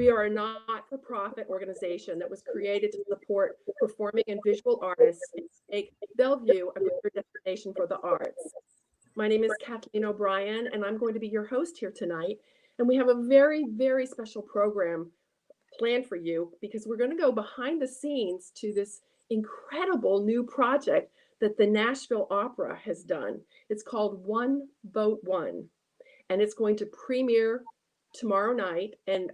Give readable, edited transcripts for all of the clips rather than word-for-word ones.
We are a not-for-profit organization that was created to support performing and visual artists and make Bellevue a greater destination for the arts. My name is Kathleen O'Brien, and I'm going to be your host here tonight. And we have a very, very special program planned for you because we're going to go behind the scenes to this incredible new project that the Nashville Opera has done. It's called One Vote One, and it's going to premiere tomorrow night, and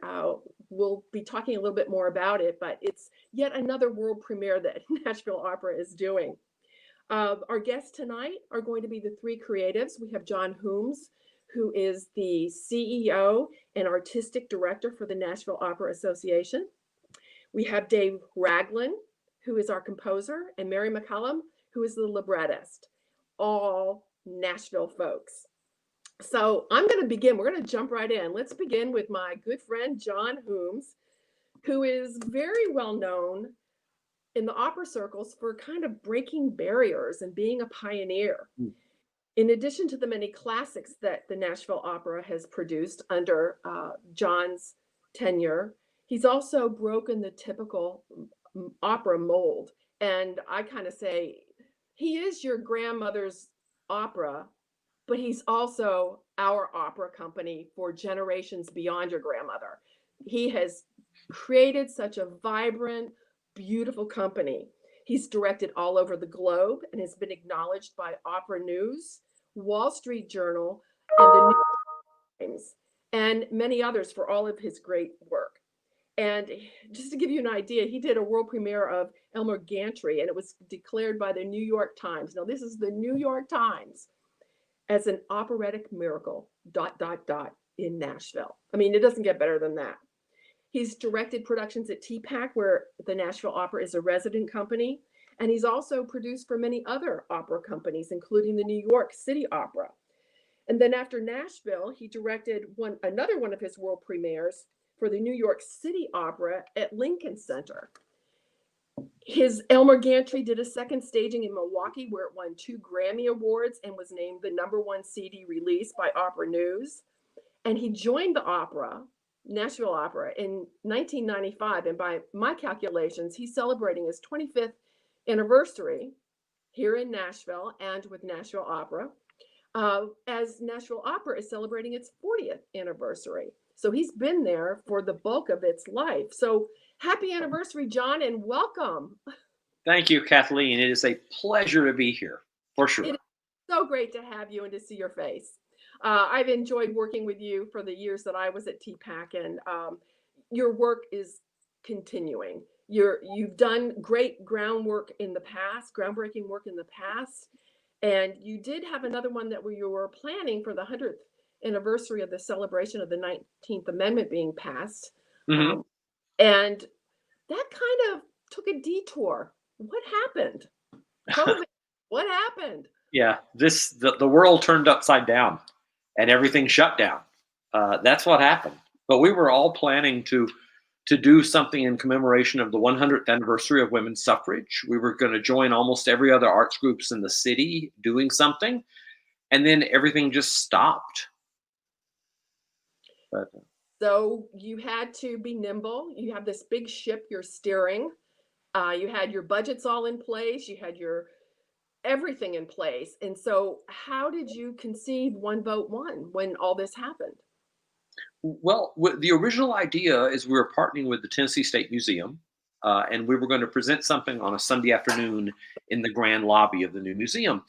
we'll be talking a little bit more about it, but it's yet another world premiere that Nashville Opera is doing. Our guests tonight are going to be the three creatives. We have John Hoomes, who is the CEO and artistic director for the Nashville Opera Association. We have Dave Ragland, who is our composer, and Mary McCallum, who is the librettist, all Nashville folks. So I'm going to begin. We're going to jump right in. Let's begin with my good friend, John Hoomes, who is very well known in the opera circles for kind of breaking barriers and being a pioneer. In addition to the many classics that the Nashville Opera has produced under John's tenure, he's also broken the typical opera mold. And I kind of say, he is your grandmother's opera, but he's also our opera company for generations beyond your grandmother. He has created such a vibrant, beautiful company. He's directed all over the globe and has been acknowledged by Opera News, Wall Street Journal, and the New York Times, and many others for all of his great work. And just to give you an idea, he did a world premiere of Elmer Gantry, and it was declared by the New York Times. Now, this is the New York Times as an operatic miracle, ... in Nashville. I mean, it doesn't get better than that. He's directed productions at TPAC, where the Nashville Opera is a resident company. And he's also produced for many other opera companies, including the New York City Opera. And then after Nashville, he directed another one of his world premieres for the New York City Opera at Lincoln Center. His Elmer Gantry did a second staging in Milwaukee, where it won 2 Grammy Awards and was named the #1 CD release by Opera News. And he joined the opera, Nashville Opera, in 1995. And by my calculations, he's celebrating his 25th anniversary here in Nashville and with Nashville Opera, as Nashville Opera is celebrating its 40th anniversary. So he's been there for the bulk of its life. So happy anniversary, John, and welcome. Thank you, Kathleen. It is a pleasure to be here, for sure. It is so great to have you and to see your face. I've enjoyed working with you for the years that I was at TPAC, and your work is continuing. You've done great groundbreaking work in the past, and you did have another one that you were planning for the 100th anniversary of the celebration of the 19th Amendment being passed. Mm-hmm. And that kind of took a detour. What happened? COVID, what happened? Yeah, the world turned upside down and everything shut down. That's what happened. But we were all planning to do something in commemoration of the 100th anniversary of women's suffrage. We were going to join almost every other arts groups in the city doing something, and then everything just stopped. But, so you had to be nimble. You have this big ship you're steering. You had your budgets all in place. You had your everything in place. And so how did you conceive One Vote One when all this happened? Well, the original idea is we were partnering with the Tennessee State Museum, and we were going to present something on a Sunday afternoon in the grand lobby of the new museum.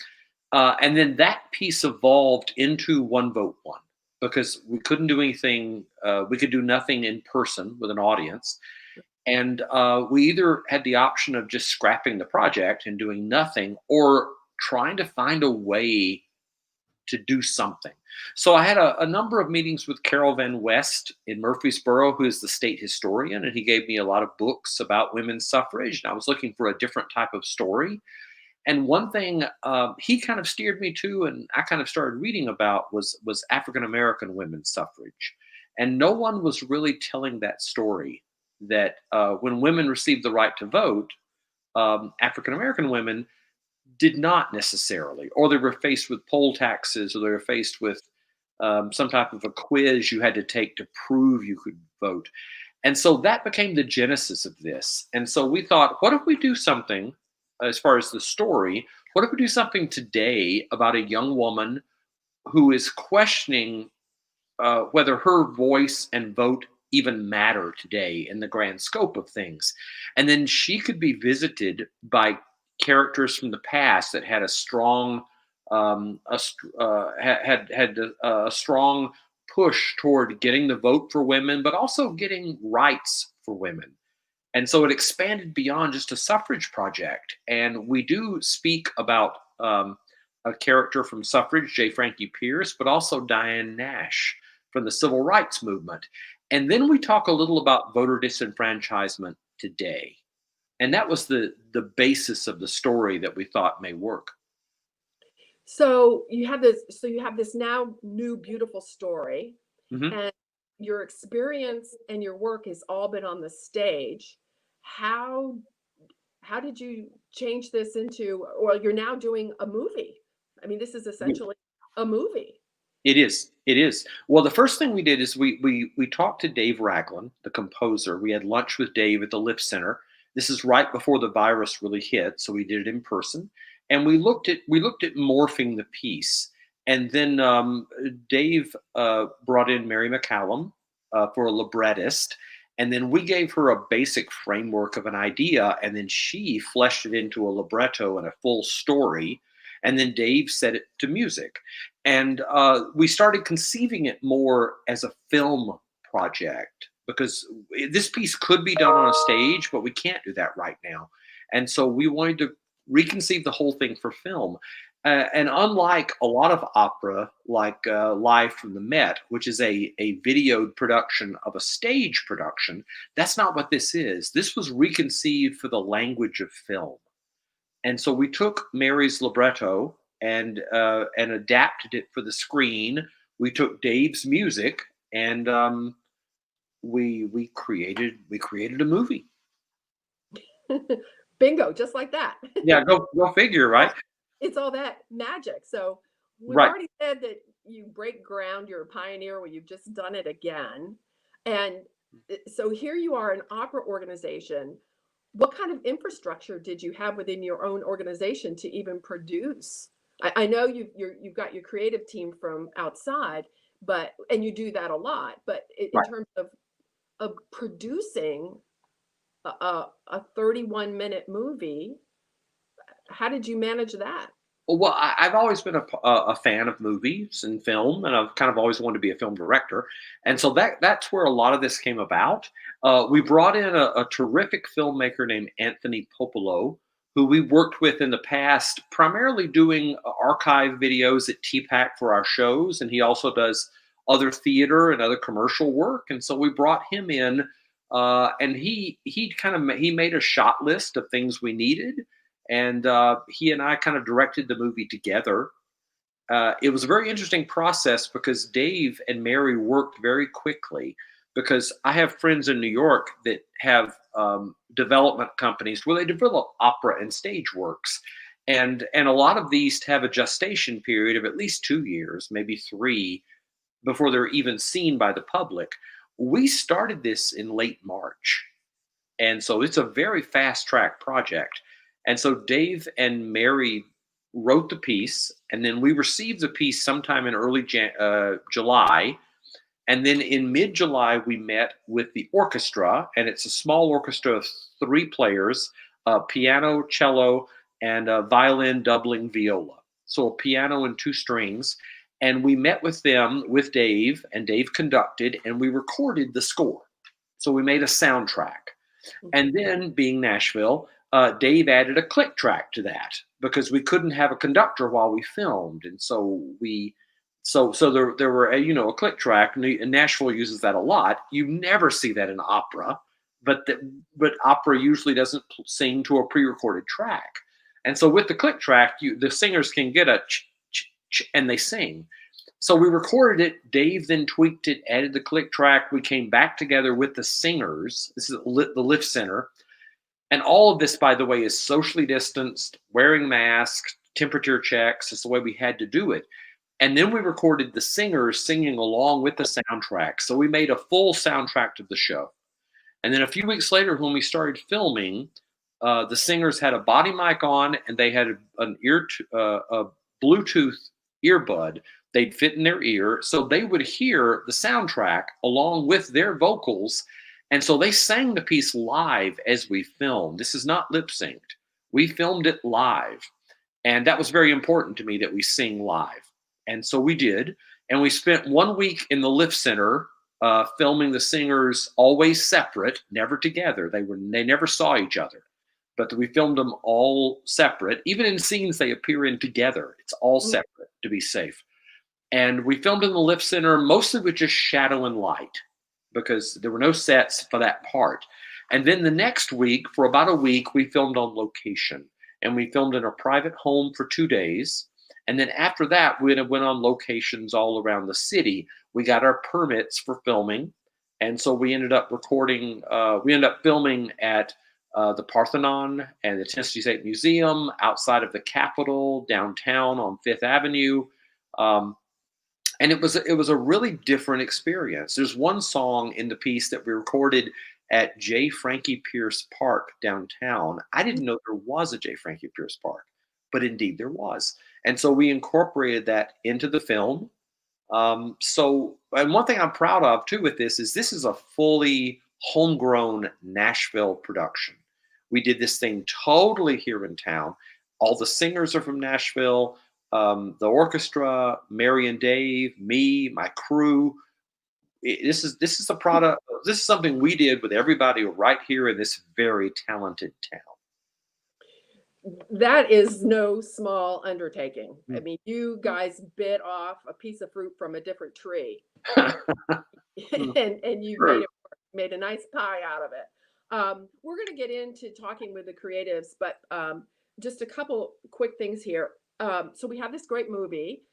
And then that piece evolved into One Vote One, because we couldn't do anything, we could do nothing in person with an audience. And we either had the option of just scrapping the project and doing nothing, or trying to find a way to do something. So I had a number of meetings with Carol Van West in Murfreesboro, who is the state historian, and he gave me a lot of books about women's suffrage, and I was looking for a different type of story. And one thing he kind of steered me to, and I kind of started reading about, was African-American women's suffrage. And no one was really telling that story, that when women received the right to vote, African-American women did not necessarily, or they were faced with poll taxes, or they were faced with some type of a quiz you had to take to prove you could vote. And so that became the genesis of this. And so we thought, what if we do something as far as the story? What if we do something today about a young woman who is questioning whether her voice and vote even matter today in the grand scope of things? And then she could be visited by characters from the past that had a strong, had a strong push toward getting the vote for women, but also getting rights for women. And so it expanded beyond just a suffrage project. And we do speak about a character from suffrage, J. Frankie Pierce, but also Diane Nash from the civil rights movement. And then we talk a little about voter disenfranchisement today. And that was the basis of the story that we thought may work. So you have this now new beautiful story, Mhm. and your experience and your work has all been on the stage. How how did you change this into, or you're now doing a movie? I mean, this is essentially a movie. It is. It is. Well, the first thing we did is we talked to Dave Ragland, the composer. We had lunch with Dave at the Lip Center. This is right before the virus really hit, so we did it in person. And we looked at morphing the piece. And then Dave brought in Mary McCallum for a librettist. And then we gave her a basic framework of an idea, and then she fleshed it into a libretto and a full story. And then Dave set it to music. And we started conceiving it more as a film project, because this piece could be done on a stage, but we can't do that right now. And so we wanted to reconceive the whole thing for film. And unlike a lot of opera, like Live from the Met, which is a videoed production of a stage production, that's not what this is. This was reconceived for the language of film. And so we took Mary's libretto and adapted it for the screen. We took Dave's music, and we created a movie. Bingo, just like that. Yeah, go figure, right? It's all that magic. So we've Right. already said that you break ground, you're a pioneer, well, you've just done it again. And so here you are, an opera organization. What kind of infrastructure did you have within your own organization to even produce? I know you've got your creative team from outside, but and you do that a lot. But in Right. terms of producing a 31-minute movie, how did you manage that? Well, I've always been a fan of movies and film, and I've kind of always wanted to be a film director, and so that's where a lot of this came about. We brought in a terrific filmmaker named Anthony Popolo, who we worked with in the past, primarily doing archive videos at TPAC for our shows, and he also does other theater and other commercial work. And so we brought him in, and he made a shot list of things we needed, and he and I kind of directed the movie together. It was a very interesting process because Dave and Mary worked very quickly, because I have friends in New York that have development companies where they develop opera and stage works. And a lot of these have a gestation period of at least 2 years, maybe three, before they're even seen by the public. We started this in late March. And so it's a very fast track project. And so Dave and Mary wrote the piece, and then we received the piece sometime in early July. And then in mid July, we met with the orchestra, and it's a small orchestra of three players, piano, cello, and violin, doubling viola. So a piano and two strings. And we met with them, with Dave, and Dave conducted, and we recorded the score. So we made a soundtrack. And then, being Nashville, Dave added a click track to that, because we couldn't have a conductor while we filmed, and so there were a click track. And Nashville uses that a lot. You never see that in opera, but opera usually doesn't sing to a pre-recorded track, and so with the click track, the singers can get a and they sing. So we recorded it. Dave then tweaked it, added the click track. We came back together with the singers. This is the Lift Center. And all of this, by the way, is socially distanced, wearing masks, temperature checks. It's the way we had to do it. And then we recorded the singers singing along with the soundtrack. So we made a full soundtrack to the show. And then a few weeks later, when we started filming, the singers had a body mic on, and they had a Bluetooth earbud. They'd fit in their ear, so they would hear the soundtrack along with their vocals. And so they sang the piece live as we filmed. This is not lip synced. We filmed it live. And that was very important to me, that we sing live. And so we did. And we spent 1 week in the Lift Center filming the singers always separate, never together. They never saw each other, but we filmed them all separate. Even in scenes they appear in together, it's all separate to be safe. And we filmed in the Lift Center mostly with just shadow and light, because there were no sets for that part. And then the next week, for about a week, we filmed on location, and we filmed in a private home for 2 days. And then after that, we went on locations all around the city. We got our permits for filming. And so we ended up filming at the Parthenon and the Tennessee State Museum, outside of the Capitol, downtown on Fifth Avenue. And it was a really different experience. There's one song in the piece that we recorded at J. Frankie Pierce Park downtown. I didn't know there was a J. Frankie Pierce Park, but indeed there was. And so we incorporated that into the film. And one thing I'm proud of too with this is a fully homegrown Nashville production. We did this thing totally here in town. All the singers are from Nashville. The orchestra, Mary and Dave, me, my crew. This is a product. This is something we did with everybody right here in this very talented town. That is no small undertaking. I mean, you guys bit off a piece of fruit from a different tree, and you made a nice pie out of it. We're going to get into talking with the creatives, but just a couple quick things here. So we have this great movie,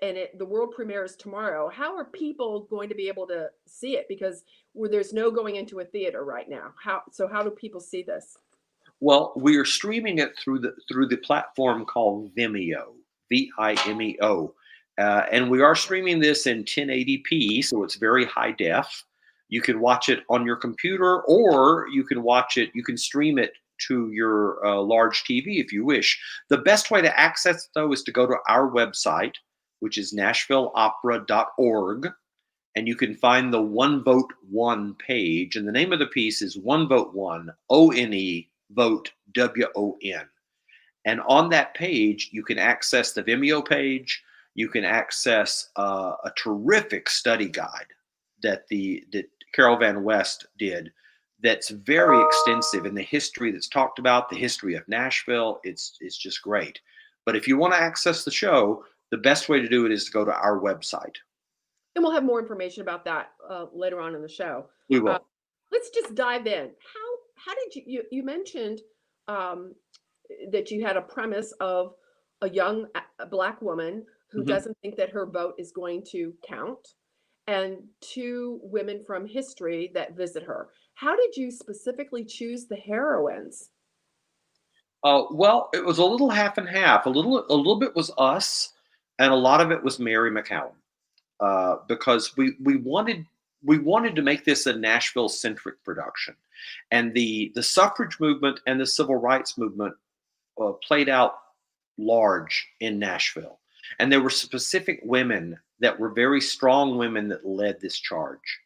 and the world premieres tomorrow. How are people going to be able to see it? Because there's no going into a theater right now. How do people see this? Well, we are streaming it through the platform called Vimeo, Vimeo, and we are streaming this in 1080p, so it's very high def. You can watch it on your computer, or you can watch it. You can stream it to your large TV if you wish. The best way to access it, though, is to go to our website, which is NashvilleOpera.org, and you can find the One Vote One page. And the name of the piece is One Vote One, ONE, Vote, WON. And on that page, you can access the Vimeo page. You can access a terrific study guide that Carol Van West did, that's very extensive in the history that's talked about, the history of Nashville. It's just great. But if you want to access the show, the best way to do it is to go to our website. And we'll have more information about that later on in the show. We will. Let's just dive in. How did you mentioned that you had a premise of a young Black woman who doesn't think that her vote is going to count, and 2 women from history that visit her. How did you specifically choose the heroines? Well, it was a little half and half. A little bit was us, and a lot of it was Mary McCallum, because we wanted to make this a Nashville-centric production, and the suffrage movement and the civil rights movement played out large in Nashville, and there were specific women that were very strong women that led this charge.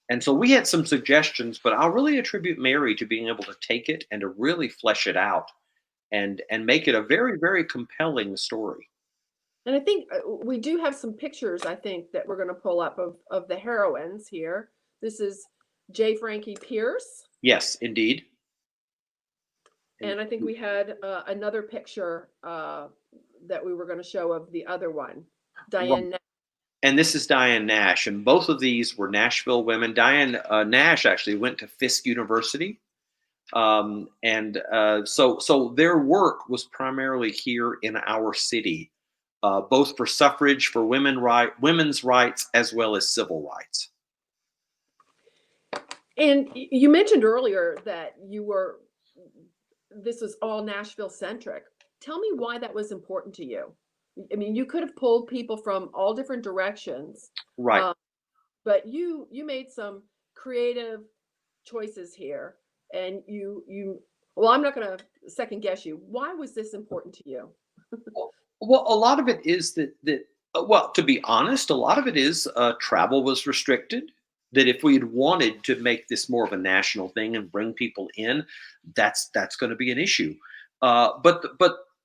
And so we had some suggestions, but I'll really attribute Mary to being able to take it and to really flesh it out and make it a very, very compelling story. And I think we do have some pictures, I think, that we're going to pull up of the heroines here. This is J. Frankie Pierce. Yes, indeed. And I think we had another picture that we were going to show of the other one, Diane Nash. And this is Diane Nash, and both of these were Nashville women. Diane Nash actually went to Fisk University, so their work was primarily here in our city, both for suffrage, for women's rights, as well as civil rights. And you mentioned earlier that this was all Nashville centric. Tell me why that was important to you. I mean, you could have pulled people from all different directions, Right. um, but you made some creative choices here, and you. Well, I'm not going to second guess you. Why was this important to you? Well, a lot of it is well, to be honest, a lot of it is travel was restricted. That if we had wanted to make this more of a national thing and bring people in, that's going to be an issue. But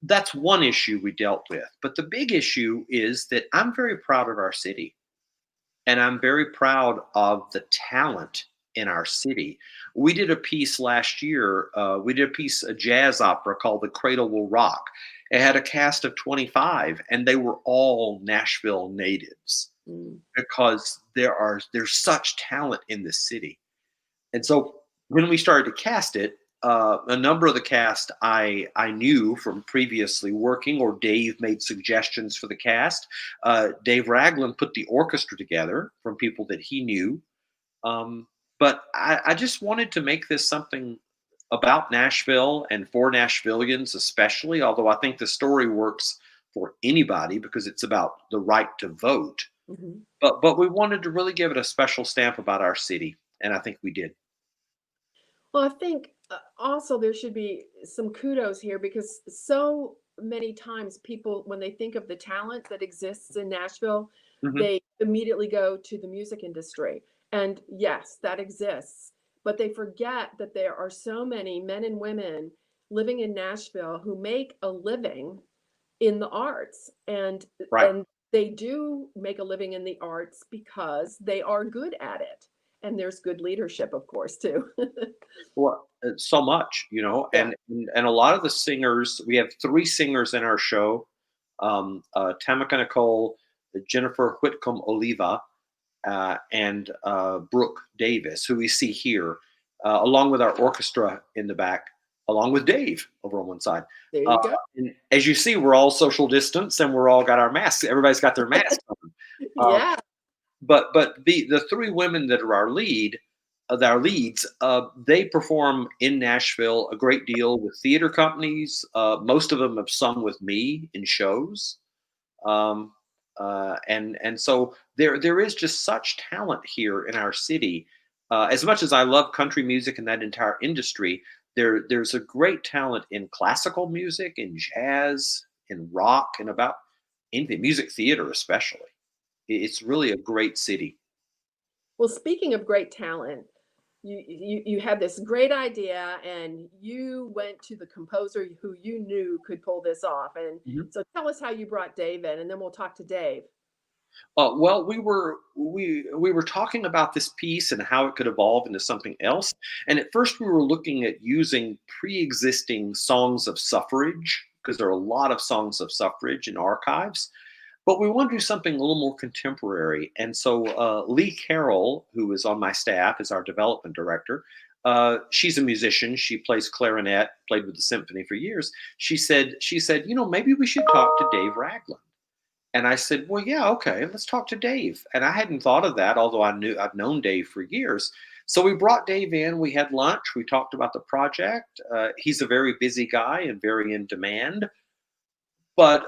that's one issue we dealt with. But the big issue is that I'm very proud of our city, and I'm very proud of the talent in our city. We did a piece last year. We did a piece, a jazz opera called "The Cradle Will Rock." It had a cast of 25, and they were all Nashville natives Mm. because there's such talent in this city. And so when we started to cast it, a number of the cast I knew from previously working, or Dave made suggestions for the cast. Dave Ragland put the orchestra together from people that he knew. Um, but I just wanted to make this something about Nashville and for Nashvillians, especially. Although I think the story works for anybody because it's about the right to vote. Mhm. But we wanted to really give it a special stamp about our city, and I think we did. Well, I think also there should be some kudos here because so many times people, when they think of the talent that exists in Nashville, Mhm. they immediately go to the music industry. And yes, that exists. But they forget that there are so many men and women living in Nashville who make a living in the arts. Right. And they do make a living in the arts because they are good at it. And there's good leadership, of course, too. Well, so much, Yeah. and a lot of the singers. We have three singers in our show: Tamika Nicole, Jennifer Whitcomb Oliva, and Brooke Davis, who we see here, along with our orchestra in the back, along with Dave over on one side. There Uh, you go. and as you see, we're all social distance, and we're all got our masks. Everybody's got their masks on. Uh, Yeah. but the three women that are our leads, they perform in Nashville a great deal with theater companies. Most of them have sung with me in shows. Um, and so there is just such talent here in our city. As much as I love country music and that entire industry, there's a great talent in classical music, in jazz, in rock, and about anything, music theater especially. It's really a great city. Well, speaking of great talent, you had this great idea and you went to the composer who you knew could pull this off. And Mhm. so tell us how you brought Dave in, and then we'll talk to Dave. Well, we were talking about this piece and how it could evolve into something else. And at first, we were looking at using pre-existing songs of suffrage because there are a lot of songs of suffrage in archives. But we want to do something a little more contemporary. And so Lee Carroll, who is on my staff, is our development director. She's a musician. She plays clarinet, played with the symphony for years. She said, maybe we should talk to Dave Ragland. And I said, well, yeah, okay, let's talk to Dave. And I hadn't thought of that, although I've known Dave for years. So we brought Dave in. We had lunch. We talked about the project. He's a very busy guy and very in demand, but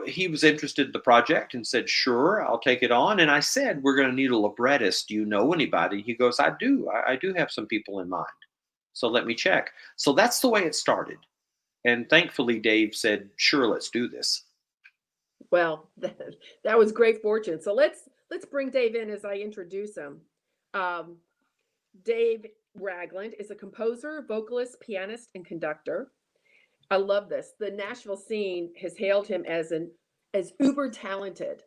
he was interested in the project and said, sure, I'll take it on. And I said, we're going to need a librettist. Do you know anybody? He goes, I do. I do have some people in mind. So let me check. So that's the way it started. And thankfully, Dave said, sure, let's do this. Well, that was great fortune. So let's bring Dave in as I introduce him. Um, Dave Ragland is a composer, vocalist, pianist, and conductor. I love this. The Nashville scene has hailed him as uber talented.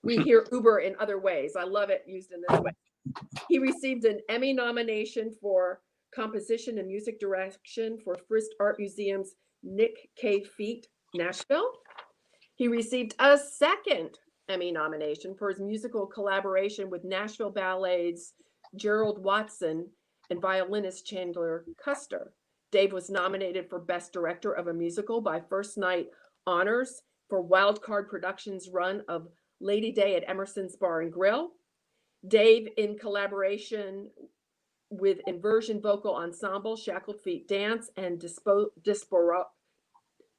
We hear uber in other ways. I love it used in this way. He received an Emmy nomination for composition and music direction for Frist Art Museum's Nick K. Feet, Nashville. He received a second Emmy nomination for his musical collaboration with Nashville Ballet's Gerald Watson and violinist Chandler Custer. Dave was nominated for Best Director of a Musical by First Night Honors for Wildcard Productions' run of Lady Day at Emerson's Bar and Grill. Dave, in collaboration with Inversion Vocal Ensemble, Shackled Feet Dance, and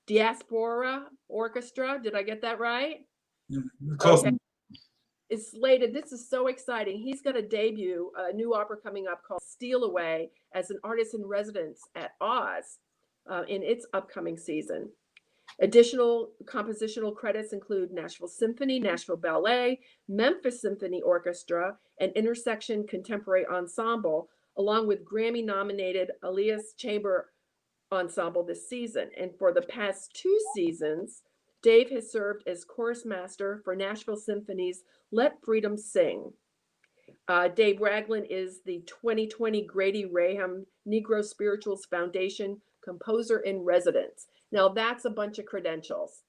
Diaspora Orchestra. Did I get that right? Close. Okay. Is slated. This is so exciting. He's got a debut, a new opera coming up called Steal Away as an artist in residence at Oz in its upcoming season. Additional compositional credits include Nashville Symphony, Nashville Ballet, Memphis Symphony Orchestra, and Intersection Contemporary Ensemble, along with Grammy-nominated Elias Chamber Ensemble this season. And for the past 2 seasons, Dave has served as chorus master for Nashville Symphony's Let Freedom Sing. Dave Ragland is the 2020 Grady Raham Negro Spirituals Foundation Composer in Residence. Now that's a bunch of credentials.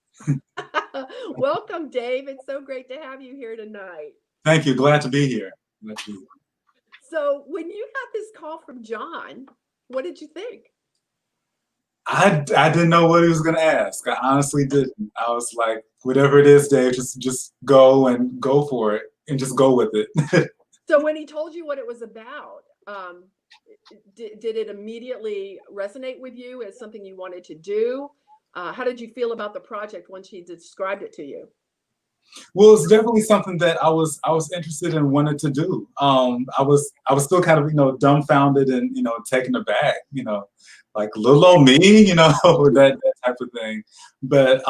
Welcome, Dave. It's so great to have you here tonight. Thank you. Glad to be here. So when you got this call from John, what did you think? I didn't know what he was going to ask. I honestly didn't. I was like, whatever it is, Dave, just go for it and just go with it. So when he told you what it was about, did it immediately resonate with you as something you wanted to do? How did you feel about the project once he described it to you? Well, it's definitely something that I was interested in, wanted to do. I was still kind of dumbfounded and taken aback, like little old me, that type of thing. But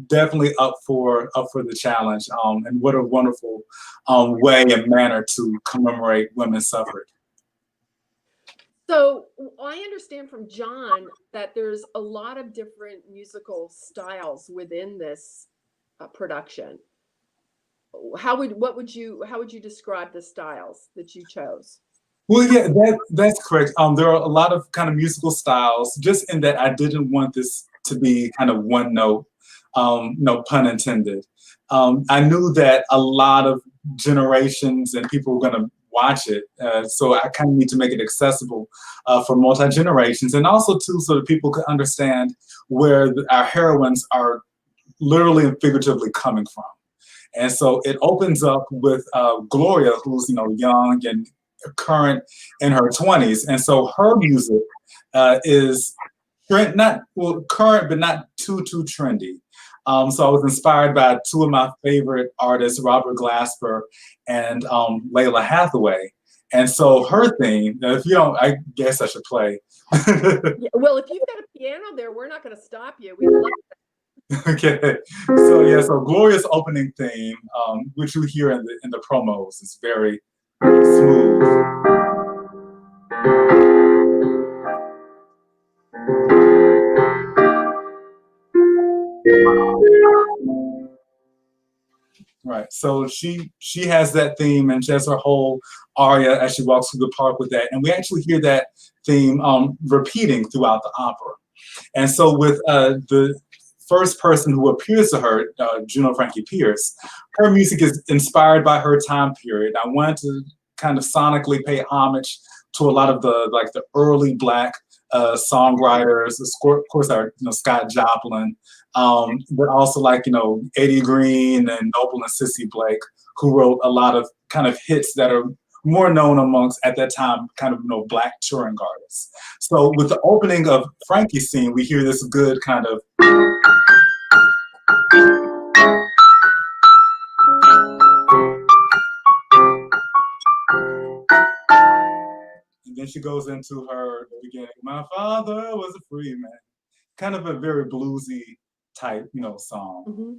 definitely up for the challenge. And what a wonderful way and manner to commemorate women's suffrage. So I understand from John that there's a lot of different musical styles within this production. How would you describe the styles that you chose? Well, yeah, that's correct. There are a lot of kind of musical styles, just in that I didn't want this to be kind of one note, no pun intended. I knew that a lot of generations and people were going to watch it, so I kind of need to make it accessible for multi-generations, and also too, so that people could understand where our heroines are literally and figuratively coming from. And so it opens up with Gloria, who's young and current in her 20s, and so her music is current but not too trendy. So I was inspired by 2 of my favorite artists, Robert Glasper and Layla Hathaway. And so her theme, if you don't, I guess I should play. Yeah, well, if you've got a piano there, we're not going to stop you. We love that. Okay, so yeah, so Gloria's opening theme, which you hear in the promos, is very smooth. Right, so she has that theme, and she has her whole aria as she walks through the park with that, and we actually hear that theme repeating throughout the opera. And so with the first person who appears to her, Juno Frankie Pierce, her music is inspired by her time period. I wanted to kind of sonically pay homage to a lot of the early Black songwriters, of course, our Scott Joplin, but also Eddie Green and Noble and Cissy Blake, who wrote a lot of kind of hits that are more known amongst, at that time, kind of Black touring artists. So with the opening of Frankie's scene, we hear this good kind of and then she goes into her beginning. My father was a free man, kind of a very bluesy type, song. Mm-hmm.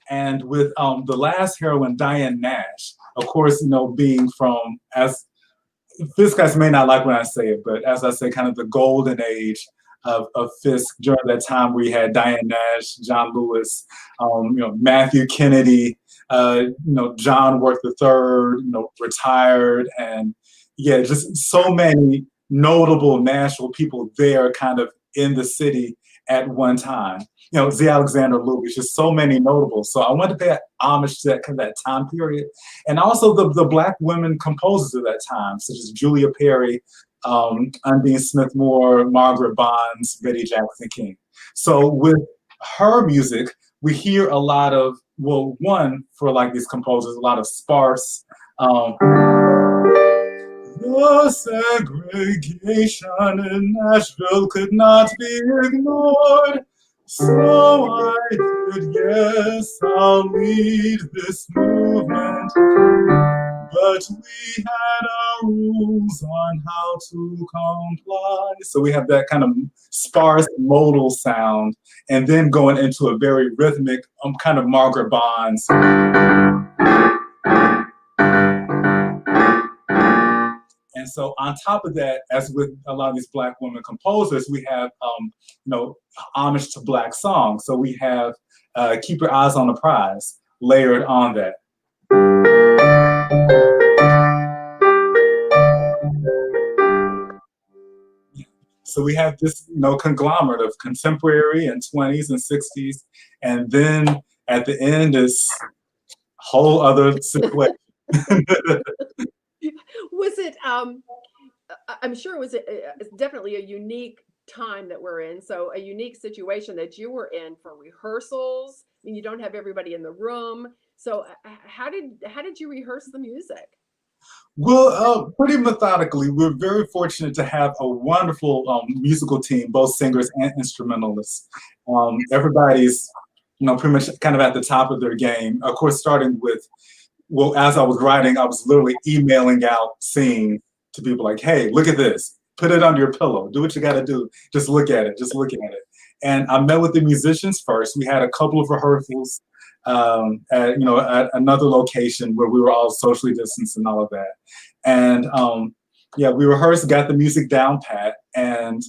And with the last heroine, Diane Nash, of course, being from, as this guys may not like when I say it, but as I say, kind of the golden age of Fisk during that time where you had Diane Nash, John Lewis, Matthew Kennedy, John Worth III, retired, and yeah, just so many notable Nashville people there kind of in the city at one time. Z. Alexander Lewis, just so many notables. So I wanted to pay homage to that time period. And also the Black women composers of that time, such as Julia Perry, Undine Smith Moore, Margaret Bonds, Betty Jackson King. So with her music, we hear a lot of, well, one, for these composers, a lot of sparse, the segregation in Nashville could not be ignored. So I did, yes, I'll lead this movement. But we had our rules on how to comply. So we have that kind of sparse modal sound, and then going into a very rhythmic, kind of Margaret Bonds. And so on top of that, as with a lot of these Black women composers, we have, homage to Black songs. So we have Keep Your Eyes on the Prize layered on that. So we have this, conglomerate of contemporary and 20s and 60s, and then at the end is whole other situation. Was it? I'm sure it was definitely a unique time that we're in. So a unique situation that you were in for rehearsals. I mean, you don't have everybody in the room. So how did you rehearse the music? Well, pretty methodically. We're very fortunate to have a wonderful musical team, both singers and instrumentalists. Everybody's, pretty much kind of at the top of their game. Of course, starting with, well, as I was writing, I was literally emailing out scenes to people like, hey, look at this. Put it under your pillow. Do what you got to do. Just look at it. Just look at it. And I met with the musicians first. We had a couple of rehearsals at another location where we were all socially distanced and all of that. And we rehearsed, got the music down pat, and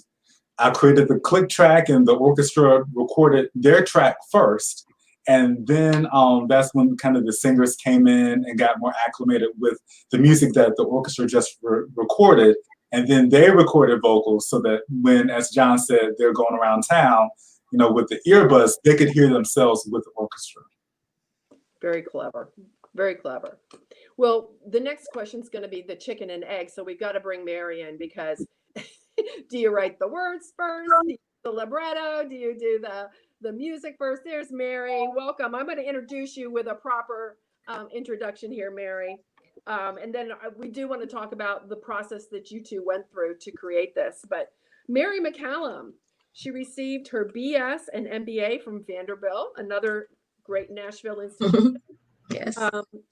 I created the click track, and the orchestra recorded their track first. And then that's when kind of the singers came in and got more acclimated with the music that the orchestra just recorded. And then they recorded vocals so that when, as John said, they're going around town, with the earbuds, they could hear themselves with the orchestra. Very clever. Very clever. Well, the next question is going to be the chicken and egg. So we've got to bring Mary in, because do you write the words first? Do you do the libretto? Do you do the music first? There's Mary. Welcome. I'm going to introduce you with a proper introduction here, Mary. And then we do want to talk about the process that you two went through to create this. But Mary McCallum, she received her BS and MBA from Vanderbilt, another great Nashville institution. Yes.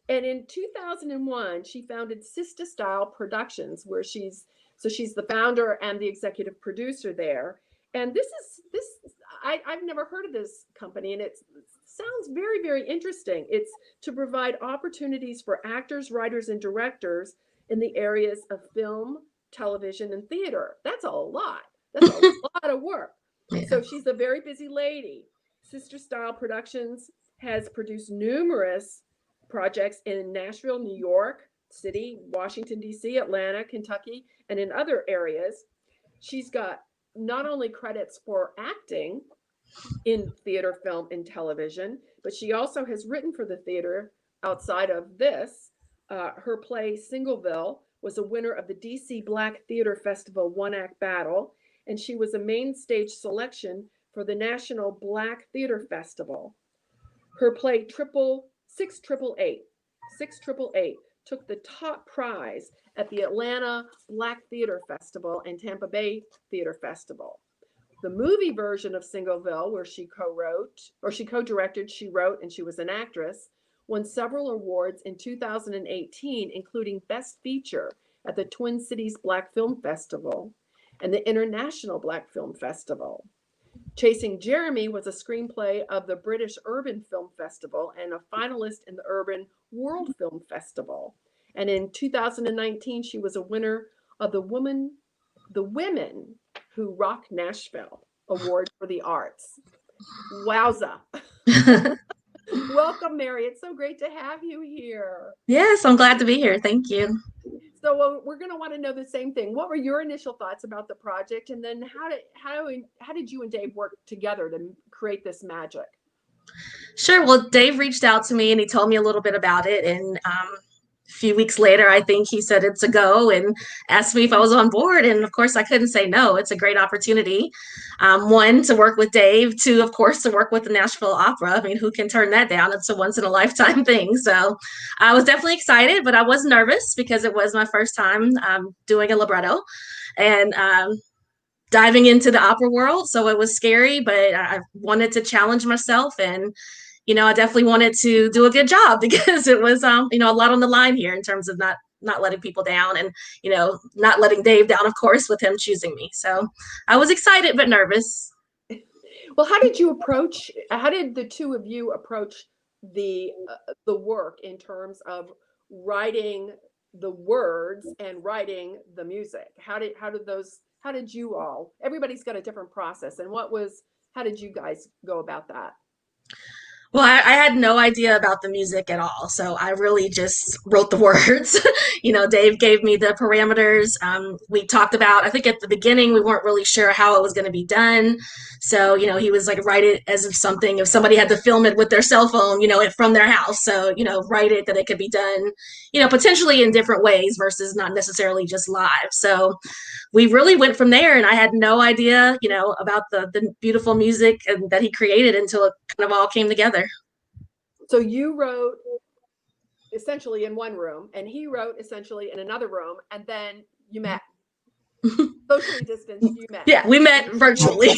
And in 2001, she founded Sister Style Productions, where she's the founder and the executive producer there. And I've never heard of this company, and it sounds very, very interesting. It's to provide opportunities for actors, writers, and directors in the areas of film, television, and theater. That's a lot. That's a lot of work. Yeah. So she's a very busy lady. Sister Style Productions has produced numerous projects in Nashville, New York City, Washington, D.C., Atlanta, Kentucky, and in other areas. She's got not only credits for acting in theater, film, and television, but she also has written for the theater outside of this. Her play Singleville was a winner of the DC Black Theater Festival One-Act Battle, and she was a main stage selection for the National Black Theater Festival. Her play 688 took the top prize at the Atlanta Black Theater Festival and Tampa Bay Theater Festival. The movie version of Singleville, where she co-directed, she wrote, and she was an actress, won several awards in 2018, including Best Feature at the Twin Cities Black Film Festival and the International Black Film Festival. Chasing Jeremy was a screenplay of the British Urban Film Festival and a finalist in the Urban World Film Festival. And in 2019, she was a winner of the Women Who Rock Nashville Award for the Arts. Wowza. Welcome, Mary. It's so great to have you here. Yes, I'm glad to be here. Thank you. So we're going to want to know the same thing. What were your initial thoughts about the project, and then how did you and Dave work together to create this magic? Sure. Well, Dave reached out to me and he told me a little bit about it, and a few weeks later, I think he said it's a go and asked me if I was on board. And of course, I couldn't say no. It's a great opportunity. One, to work with Dave. Two, of course, to work with the Nashville Opera. I mean, who can turn that down? It's a once in a lifetime thing. So I was definitely excited, but I was nervous because it was my first time doing a libretto. And diving into the opera world. So it was scary, but I wanted to challenge myself, and I definitely wanted to do a good job because it was a lot on the line here in terms of not letting people down, and not letting Dave down, of course, with him choosing me. So I was excited but nervous. Well, how did the two of you approach the work in terms of writing the words and writing the music? How did you all, everybody's got a different process, and how did you guys go about that? Well, I had no idea about the music at all. So I really just wrote the words. Dave gave me the parameters. We talked about, I think at the beginning, we weren't really sure how it was going to be done. So, he was like, write it as if somebody had to film it with their cell phone, from their house. So, write it that it could be done, potentially in different ways versus not necessarily just live. So we really went from there, and I had no idea, about the beautiful music that he created until it kind of all came together. So you wrote essentially in one room, and he wrote essentially in another room, and then you met. Socially distanced, you met. Yeah, we met virtually.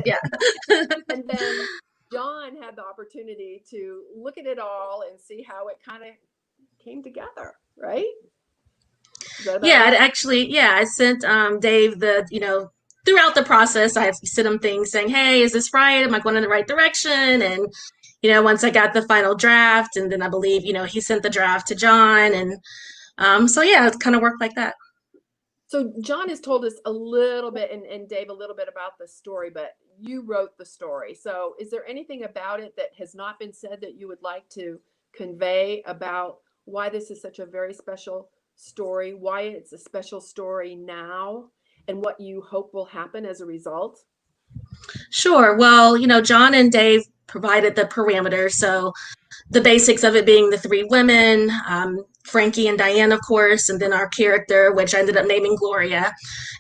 Yeah. And then John had the opportunity to look at it all and see how it kind of came together, right? Yeah, I sent Dave throughout the process, I sent him things saying, hey, is this right? Am I going in the right direction? And, once I got the final draft, and then I believe, he sent the draft to John. And so, yeah, it kind of worked like that. So John has told us a little bit, and Dave a little bit about the story, but you wrote the story. So is there anything about it that has not been said that you would like to convey about why this is such a very special story, why it's a special story now, and what you hope will happen as a result? Sure. Well, John and Dave provided the parameters. So the basics of it being the three women, Frankie and Diane, of course, and then our character, which I ended up naming Gloria.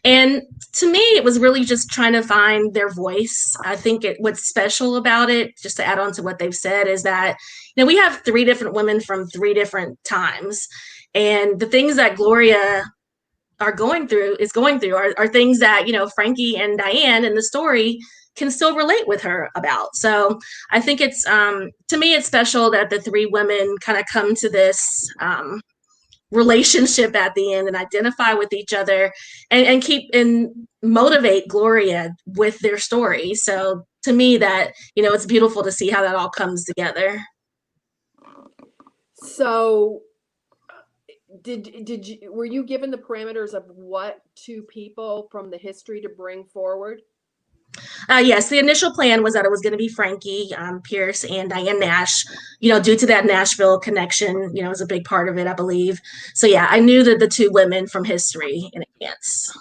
And to me, it was really just trying to find their voice. I think what's special about it, just to add on to what they've said, is that, we have three different women from three different times. And the things that Gloria are going through are things that, Frankie and Diane in the story can still relate with her about. So I think it's, to me, it's special that the three women kind of come to this relationship at the end and identify with each other and keep and motivate Gloria with their story. So to me, that, it's beautiful to see how that all comes together. So were you given the parameters of what two people from the history to bring forward? Yes, the initial plan was that it was going to be Frankie Pierce and Diane Nash, due to that Nashville connection, is a big part of it, I believe. So yeah, I knew that the two women from history in advance.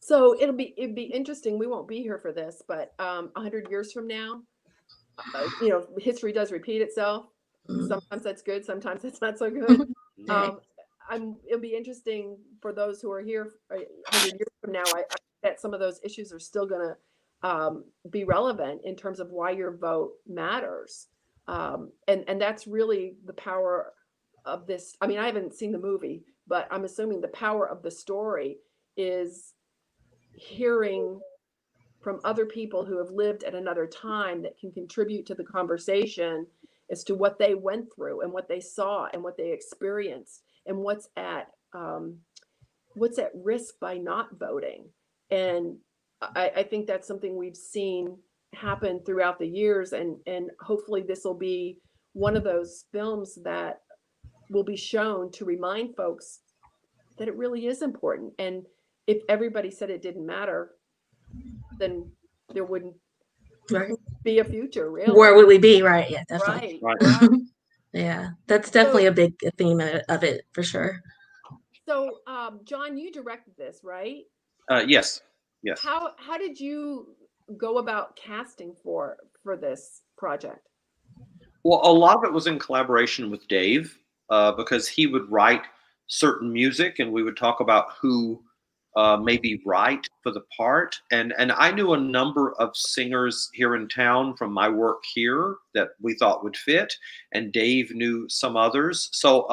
So it'd be interesting. We won't be here for this, but 100 years from now, history does repeat itself. Mm-hmm. Sometimes that's good. Sometimes that's not so good. It'll be interesting for those who are here 100 years from now. I bet some of those issues are still going to be relevant in terms of why your vote matters. And that's really the power of this. I mean, I haven't seen the movie, but I'm assuming the power of the story is hearing from other people who have lived at another time that can contribute to the conversation as to what they went through and what they saw and what they experienced and what's at risk by not voting. And I think that's something we've seen happen throughout the years, and hopefully this will be one of those films that will be shown to remind folks that it really is important. And if everybody said it didn't matter, then there wouldn't be a future, really. Where would we be? Right. Yeah, definitely. Right. Yeah, that's definitely a big theme of it, for sure. So, John, you directed this, right? Yes. How did you go about casting for this project? Well, a lot of it was in collaboration with Dave, because he would write certain music and we would talk about who may be right for the part. And I knew a number of singers here in town from my work here that we thought would fit, and Dave knew some others. So,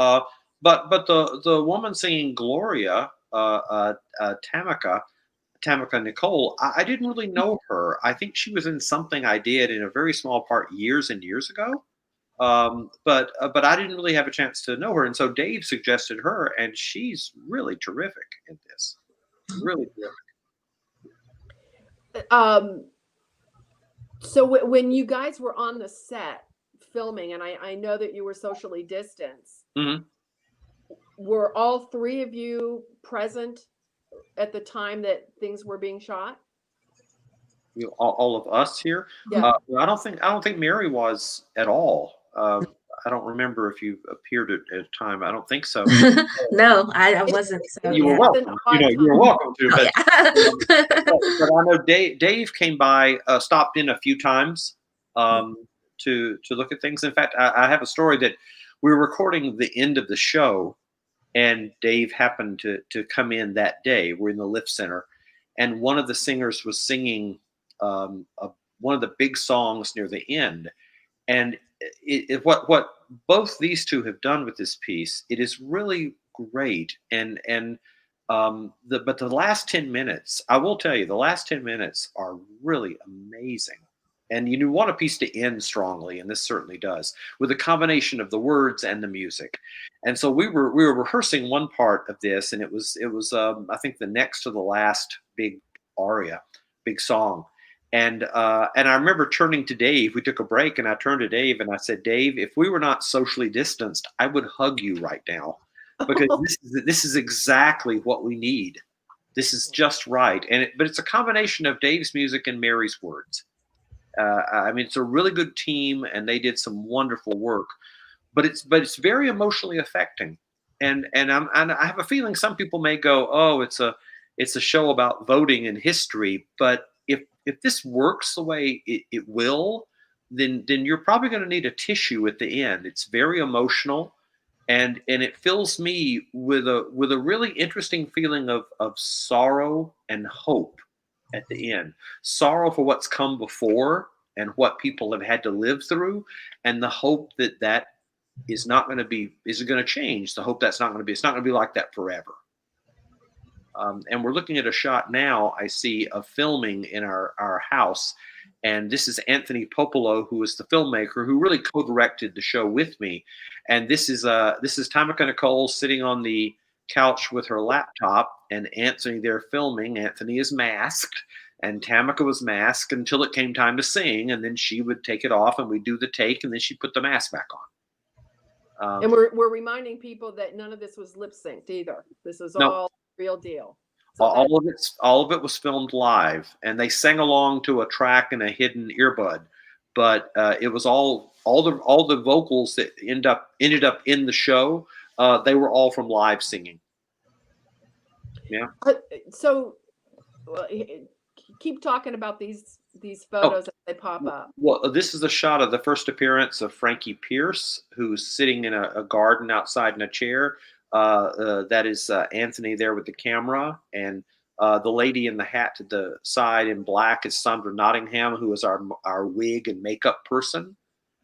but the woman singing Gloria, Tamika, Tamika Nicole, I didn't really know her. I think she was in something I did in a very small part years and years ago. But I didn't really have a chance to know her, and so Dave suggested her, and she's really terrific in this. Really terrific. So when you guys were on the set filming, and I know that you were socially distanced, Mm-hmm. were all three of you present at the time that things were being shot? All of us here. Yeah. I don't think Mary was at all. I don't remember if you appeared at a time. I don't think so. No, I wasn't. So You were yeah. welcome. You were welcome to. Oh, yeah. But I know Dave came by, stopped in a few times to look at things. In fact, I have a story that we were recording the end of the show, and Dave happened to come in that day. We're in the Lift Center, and one of the singers was singing one of the big songs near the end. And what both these two have done with this piece, it is really great. But the last 10 minutes, I will tell you, the last 10 minutes are really amazing. And you want a piece to end strongly, and this certainly does, with a combination of the words and the music. And so we were rehearsing one part of this, and it was I think the next to the last big aria, big song. And I remember turning to Dave. We took a break, and I turned to Dave and I said, "Dave, if we were not socially distanced, I would hug you right now, because this is exactly what we need. This is just right." But it's a combination of Dave's music and Mary's words. I mean, it's a really good team, and they did some wonderful work. But it's very emotionally affecting, and I have a feeling some people may go, "Oh, it's a show about voting and history," but if this works the way it will, then you're probably going to need a tissue at the end. It's very emotional, and it fills me with a really interesting feeling of sorrow and hope at the end. Sorrow for what's come before and what people have had to live through, and the hope that is going to change. The hope it's not going to be like that forever. And we're looking at a shot now, I see, of filming in our house. And this is Anthony Popolo, who is the filmmaker, who really co-directed the show with me. And this is Tamika Nicole sitting on the couch with her laptop, and Anthony there filming. Anthony is masked, and Tamika was masked until it came time to sing. And then she would take it off, and we'd do the take, and then she'd put the mask back on. And we're reminding people that none of this was lip synced either. This was all real deal. So all of it was filmed live, and they sang along to a track in a hidden earbud. But it was all the vocals that ended up in the show. They were all from live singing. Yeah. So keep talking about these photos as they pop up. Well, this is a shot of the first appearance of Frankie Pierce, who's sitting in a garden outside in a chair. That is Anthony there with the camera, and the lady in the hat to the side in black is Sandra Nottingham, who is our wig and makeup person.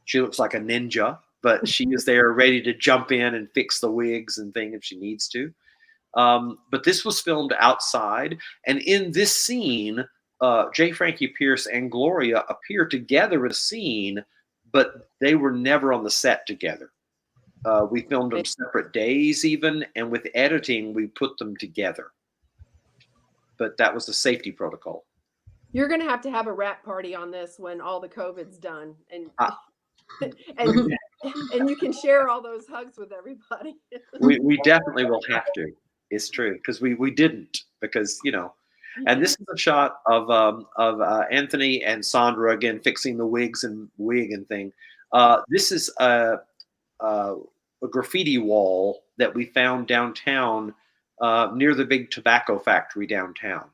She looks like a ninja, but she is there ready to jump in and fix the wigs and things if she needs to. But this was filmed outside, and in this scene, J. Frankie Pierce and Gloria appear together in a scene, but they were never on the set together. We filmed them separate days even, and with editing, we put them together. But that was the safety protocol. You're going to have a wrap party on this when all the COVID's done, and and you can share all those hugs with everybody. we definitely will have to. It's true, because we didn't, because And this is a shot of Anthony and Sandra again fixing the wig and thing. This is a graffiti wall that we found downtown near the big tobacco factory downtown.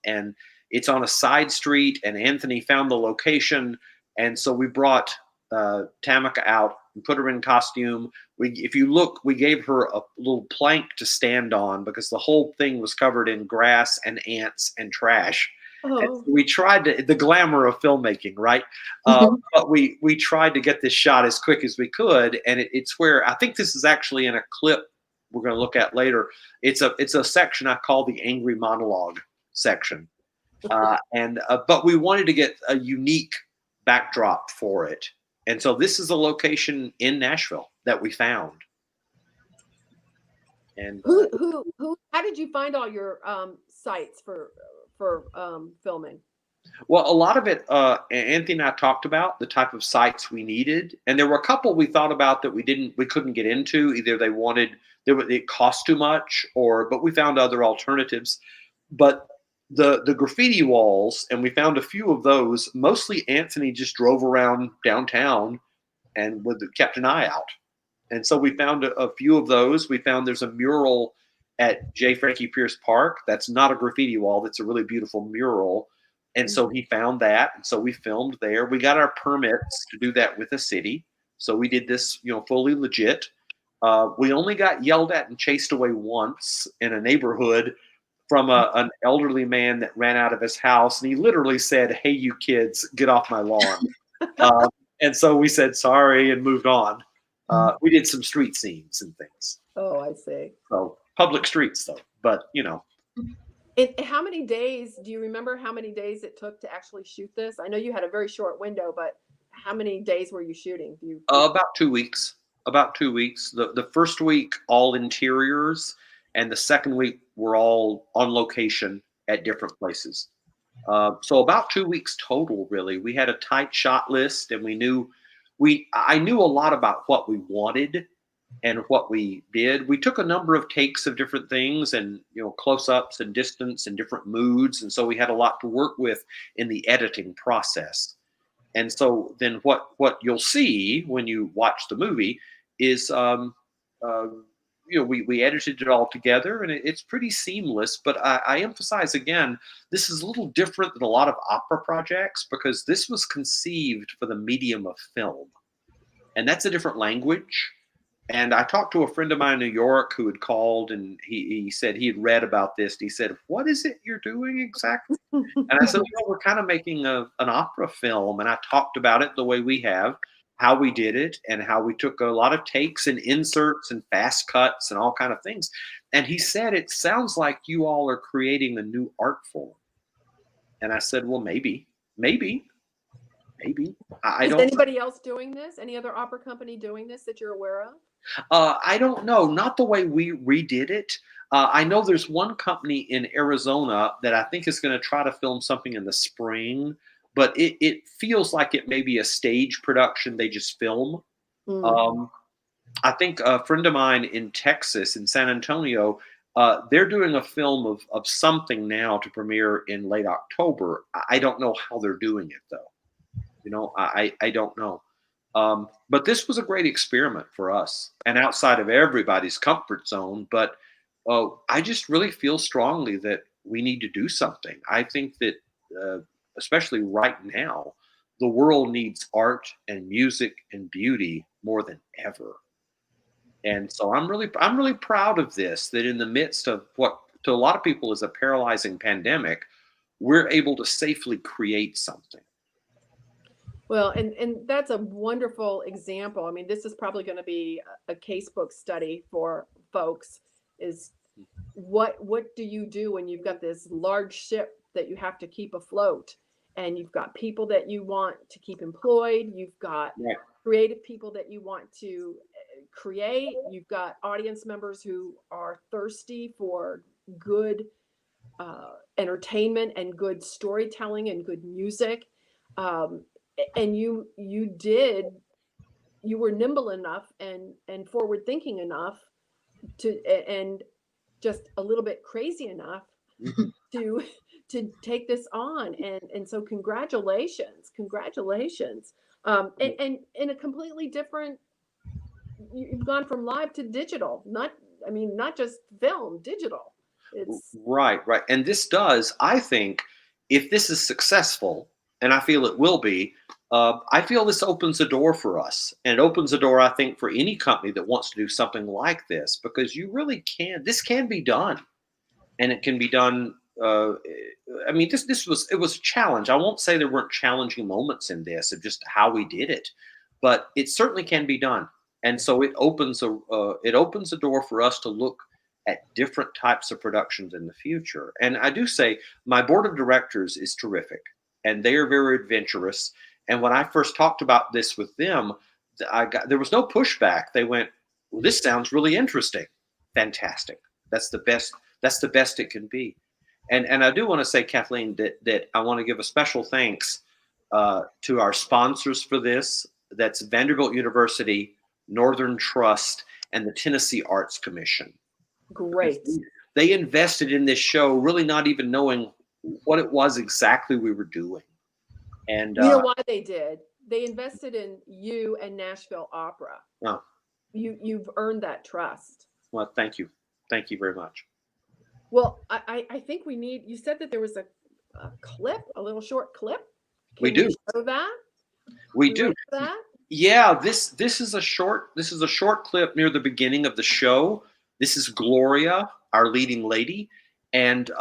And it's on a side street, and Anthony found the location. And so we brought Tamika out and put her in costume. If you look, we gave her a little plank to stand on because the whole thing was covered in grass and ants and trash. And so we tried the glamour of filmmaking, right? But we tried to get this shot as quick as we could, and it's where I think this is actually in a clip we're going to look at later. It's a section I call the angry monologue, section. But we wanted to get a unique backdrop for it. And so this is a location in Nashville that we found. And how did you find all your sites for filming? Well, a lot of it, Anthony and I talked about the type of sites we needed, and there were a couple we thought about that we couldn't get into. Either it cost too much, but we found other alternatives. But the graffiti walls, and we found a few of those. Mostly, Anthony just drove around downtown and kept an eye out, and so we found a few of those. We found there's a mural at J. Frankie Pierce Park. That's not a graffiti wall. That's a really beautiful mural. And so he found that, and so we filmed there. We got our permits to do that with the city, so we did this, fully legit. We only got yelled at and chased away once in a neighborhood from an elderly man that ran out of his house, and he literally said, "Hey, you kids, get off my lawn." And so we said sorry and moved on. We did some street scenes and things. Oh, I see. So public streets, though, but How many days, do you remember how many days it took to actually shoot this? I know you had a very short window, but how many days were you shooting? About 2 weeks. About 2 weeks. The first week, all interiors, and the second week, we're all on location at different places. So about 2 weeks total, really. We had a tight shot list, and I knew a lot about what we wanted and what we did. We took a number of takes of different things, and close-ups and distance and different moods, and so we had a lot to work with in the editing process. And so then what you'll see when you watch the movie is we edited it all together, and it's pretty seamless. But I emphasize again, this is a little different than a lot of opera projects, because this was conceived for the medium of film, and that's a different language. And I talked to a friend of mine in New York who had called, and he said he had read about this. And he said, "What is it you're doing exactly?" And I said, "We're kind of making an opera film." And I talked about it the way we have, how we did it, and how we took a lot of takes and inserts and fast cuts and all kind of things. And he said, "It sounds like you all are creating a new art form." And I said, "Well, maybe. Is anybody else doing this? Any other opera company doing this that you're aware of? I don't know. Not the way we redid it. I know there's one company in Arizona that I think is going to try to film something in the spring, but it feels like it may be a stage production. They just film. I think a friend of mine in Texas, in San Antonio, they're doing a film of something now to premiere in late October. I don't know how they're doing it, though. I don't know. But this was a great experiment for us, and outside of everybody's comfort zone. But I just really feel strongly that we need to do something. I think that, especially right now, the world needs art and music and beauty more than ever. And so I'm really proud of this, that in the midst of what to a lot of people is a paralyzing pandemic, we're able to safely create something. Well, and that's a wonderful example. I mean, this is probably going to be a casebook study for folks, is what do you do when you've got this large ship that you have to keep afloat, and you've got people that you want to keep employed, you've got creative people that you want to create, you've got audience members who are thirsty for good entertainment and good storytelling and good music. And you were nimble enough and forward thinking enough and just a little bit crazy enough to take this on. And so congratulations. And in a completely different, you've gone from live to digital, not just film, digital. It's right. And this does, I think, if this is successful, and I feel it will be, I feel this opens a door for us. And it opens a door, I think, for any company that wants to do something like this, because you really this can be done. And it can be done. It was a challenge. I won't say there weren't challenging moments in this of just how we did it, but it certainly can be done. And so it opens a door for us to look at different types of productions in the future. And I do say my board of directors is terrific, and they are very adventurous. And when I first talked about this with them, there was no pushback. They went, well, this sounds really interesting. Fantastic. That's the best. That's the best it can be. And I do want to say, Kathleen, that I want to give a special thanks to our sponsors for this. That's Vanderbilt University, Northern Trust, and the Tennessee Arts Commission. Great. They invested in this show, really not even knowing what it was exactly we were doing. And you know why they did? They invested in you and Nashville Opera. Oh. You've earned that trust. Well, thank you. Thank you very much. Well, I think we need, you said that there was a clip, a little short clip. We do. Show that? We do. That? Yeah, this is a short clip near the beginning of the show. This is Gloria, our leading lady. And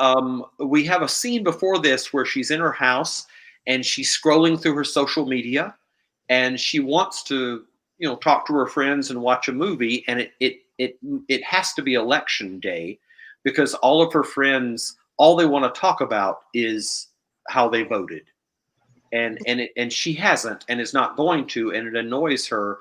we have a scene before this where she's in her house and she's scrolling through her social media, and she wants to, talk to her friends and watch a movie. And it has to be election day, because all of her friends, all they want to talk about is how they voted. And she hasn't, and is not going to, and it annoys her.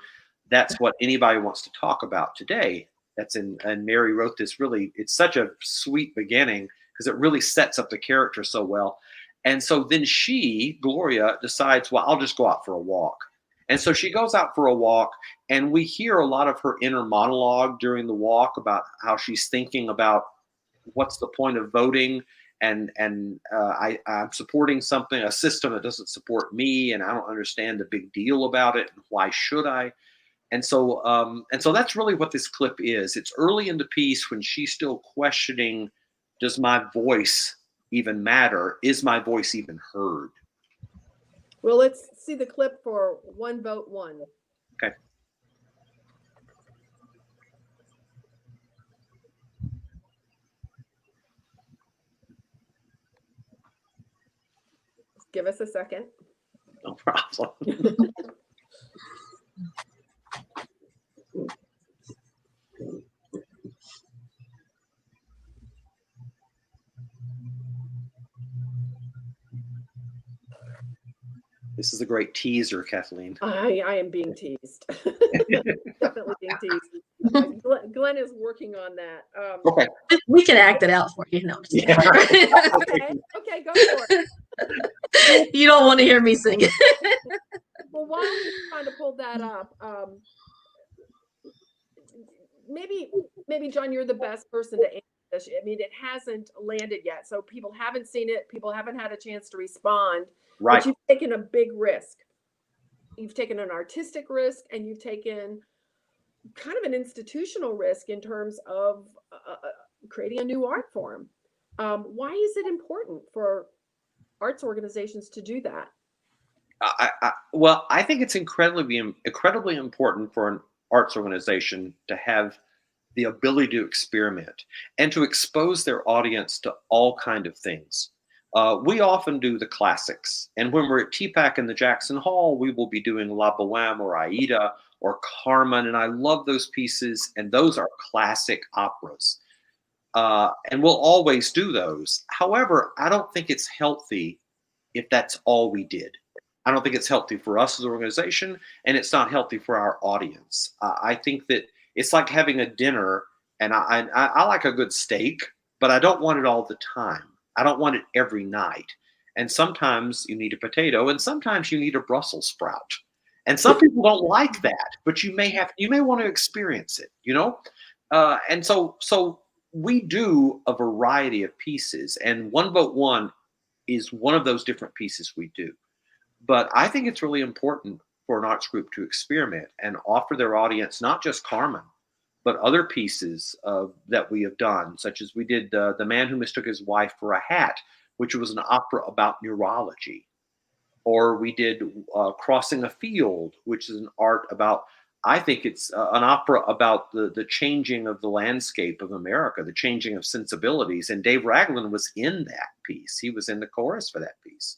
That's what anybody wants to talk about today. And Mary wrote this it's such a sweet beginning, because it really sets up the character so well. And so then Gloria, decides, well, I'll just go out for a walk. And so she goes out for a walk, and we hear a lot of her inner monologue during the walk about how she's thinking about what's the point of voting, and I'm supporting a system that doesn't support me, and I don't understand the big deal about it, and why should I? And so that's really what this clip is. It's early in the piece when she's still questioning, does my voice even matter? Is my voice even heard? Well, let's see the clip for One Vote One. Okay. Give us a second. No problem. This is a great teaser, Kathleen. I am being teased. Definitely being teased. Glenn is working on that. Okay. We can act it out for you. No. Yeah. Okay, go for it. You don't want to hear me sing it. Well, while he's trying to pull that up, maybe John, you're the best person to answer this. I mean, it hasn't landed yet, so people haven't seen it. People haven't had a chance to respond. Right. But you've taken a big risk. You've taken an artistic risk, and you've taken kind of an institutional risk in terms of creating a new art form. Why is it important for arts organizations to do that? Well, I think it's incredibly important for an arts organization to have the ability to experiment and to expose their audience to all kinds of things. We often do the classics, and when we're at TPAC in the Jackson Hall, we will be doing La Bohème or Aida or Carmen, and I love those pieces, and those are classic operas, and we'll always do those. However, I don't think it's healthy if that's all we did. I don't think it's healthy for us as an organization, and it's not healthy for our audience. I think that it's like having a dinner, and I like a good steak, but I don't want it all the time. I don't want it every night. And sometimes you need a potato, and sometimes you need a Brussels sprout. And some people don't like that, but you may want to experience it, And so we do a variety of pieces, and One Vote One is one of those different pieces we do. But I think it's really important for an arts group to experiment and offer their audience not just Carmen, but other pieces that we have done, such as we did The Man Who Mistook His Wife for a Hat, which was an opera about neurology. Or we did Crossing a Field, which is an art about, I think it's an opera about the changing of the landscape of America, the changing of sensibilities. And Dave Ragland was in that piece. He was in the chorus for that piece.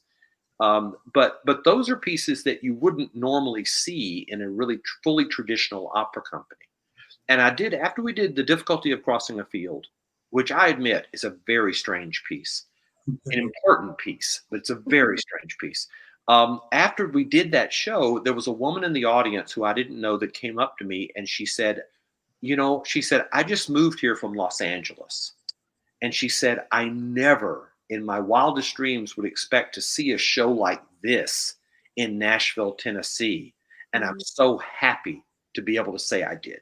But those are pieces that you wouldn't normally see in a really fully traditional opera company. And after we did The Difficulty of Crossing a Field, which I admit is a very strange piece, an important piece, but it's a very strange piece. After we did that show, there was a woman in the audience who I didn't know that came up to me and she said, I just moved here from Los Angeles. And she said, I never in my wildest dreams would expect to see a show like this in Nashville, Tennessee. And I'm so happy to be able to say I did.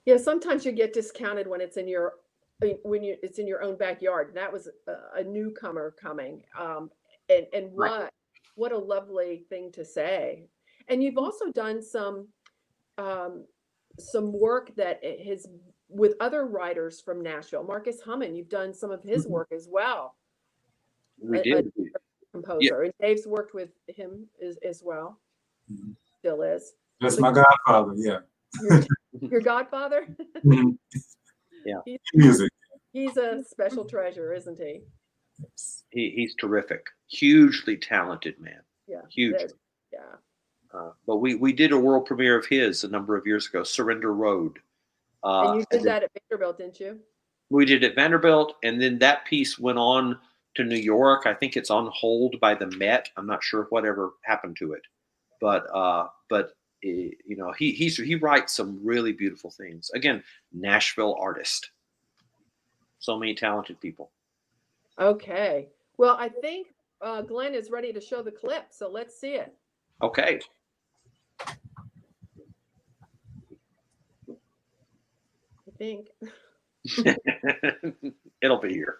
Yeah, sometimes you get discounted when it's in your own backyard. That was a newcomer coming, and what a lovely thing to say. And you've also done some work that has with other writers from Nashville. Marcus Hummin, you've done some of his work as well. We did. Composer, and Dave's worked with him as well. Still is. That's my godfather. Yeah. Your godfather? Yeah. Music. He's a special treasure, isn't he? He's terrific. Hugely talented man. Yeah. Huge. Yeah. But we did a world premiere of his a number of years ago, Surrender Road. And you did that at Vanderbilt, didn't you? We did at Vanderbilt, and then that piece went on to New York. I think it's on hold by the Met. I'm not sure whatever happened to it, but he writes some really beautiful things. Again, Nashville artist. So many talented people. Okay. Well, I think Glenn is ready to show the clip, so let's see it. Okay. I think. It'll be here.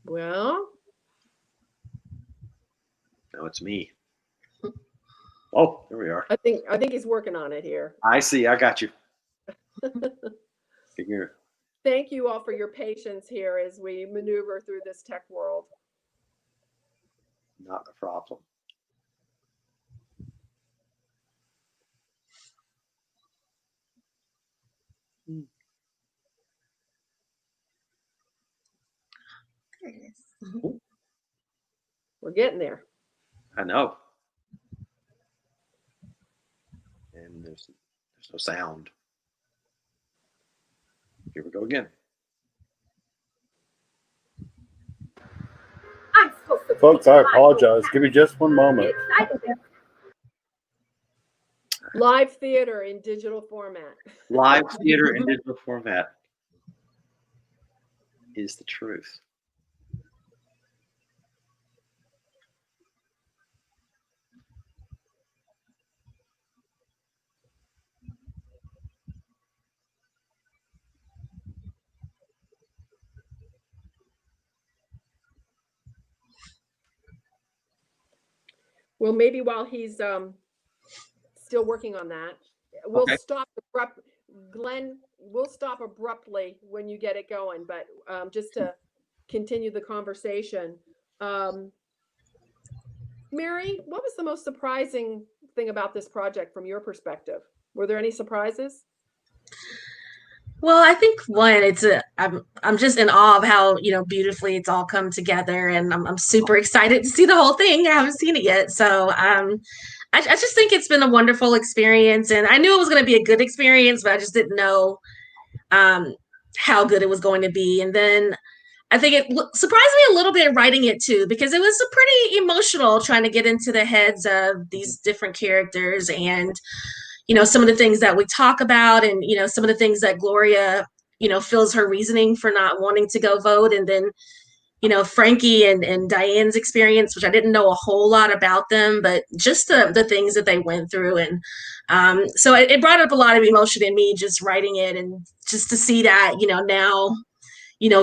Well, no, it's me. Oh, there we are. I think he's working on it here. I see. I got you. Figure. Thank you all for your patience here as we maneuver through this tech world. Not a problem. There it is. We're getting there. I know. And there's no sound. Here we go again. Folks, I apologize. Give me just one moment. Live theater in digital format. Live theater in digital format is the truth. Well, maybe while he's still working on that, we'll stop Glenn, we'll stop abruptly when you get it going, but just to continue the conversation. Mary, what was the most surprising thing about this project from your perspective? Were there any surprises? Well, I think one, I'm just in awe of how, beautifully it's all come together, and I'm super excited to see the whole thing. I haven't seen it yet. So I just think it's been a wonderful experience, and I knew it was going to be a good experience, but I just didn't know how good it was going to be. And then I think it surprised me a little bit writing it too, because it was pretty emotional trying to get into the heads of these different characters, and some of the things that we talk about, and some of the things that Gloria feels her reasoning for not wanting to go vote, and then Frankie and Diane's experience, which I didn't know a whole lot about them, but just the things that they went through. And so it brought up a lot of emotion in me just writing it, and just to see that now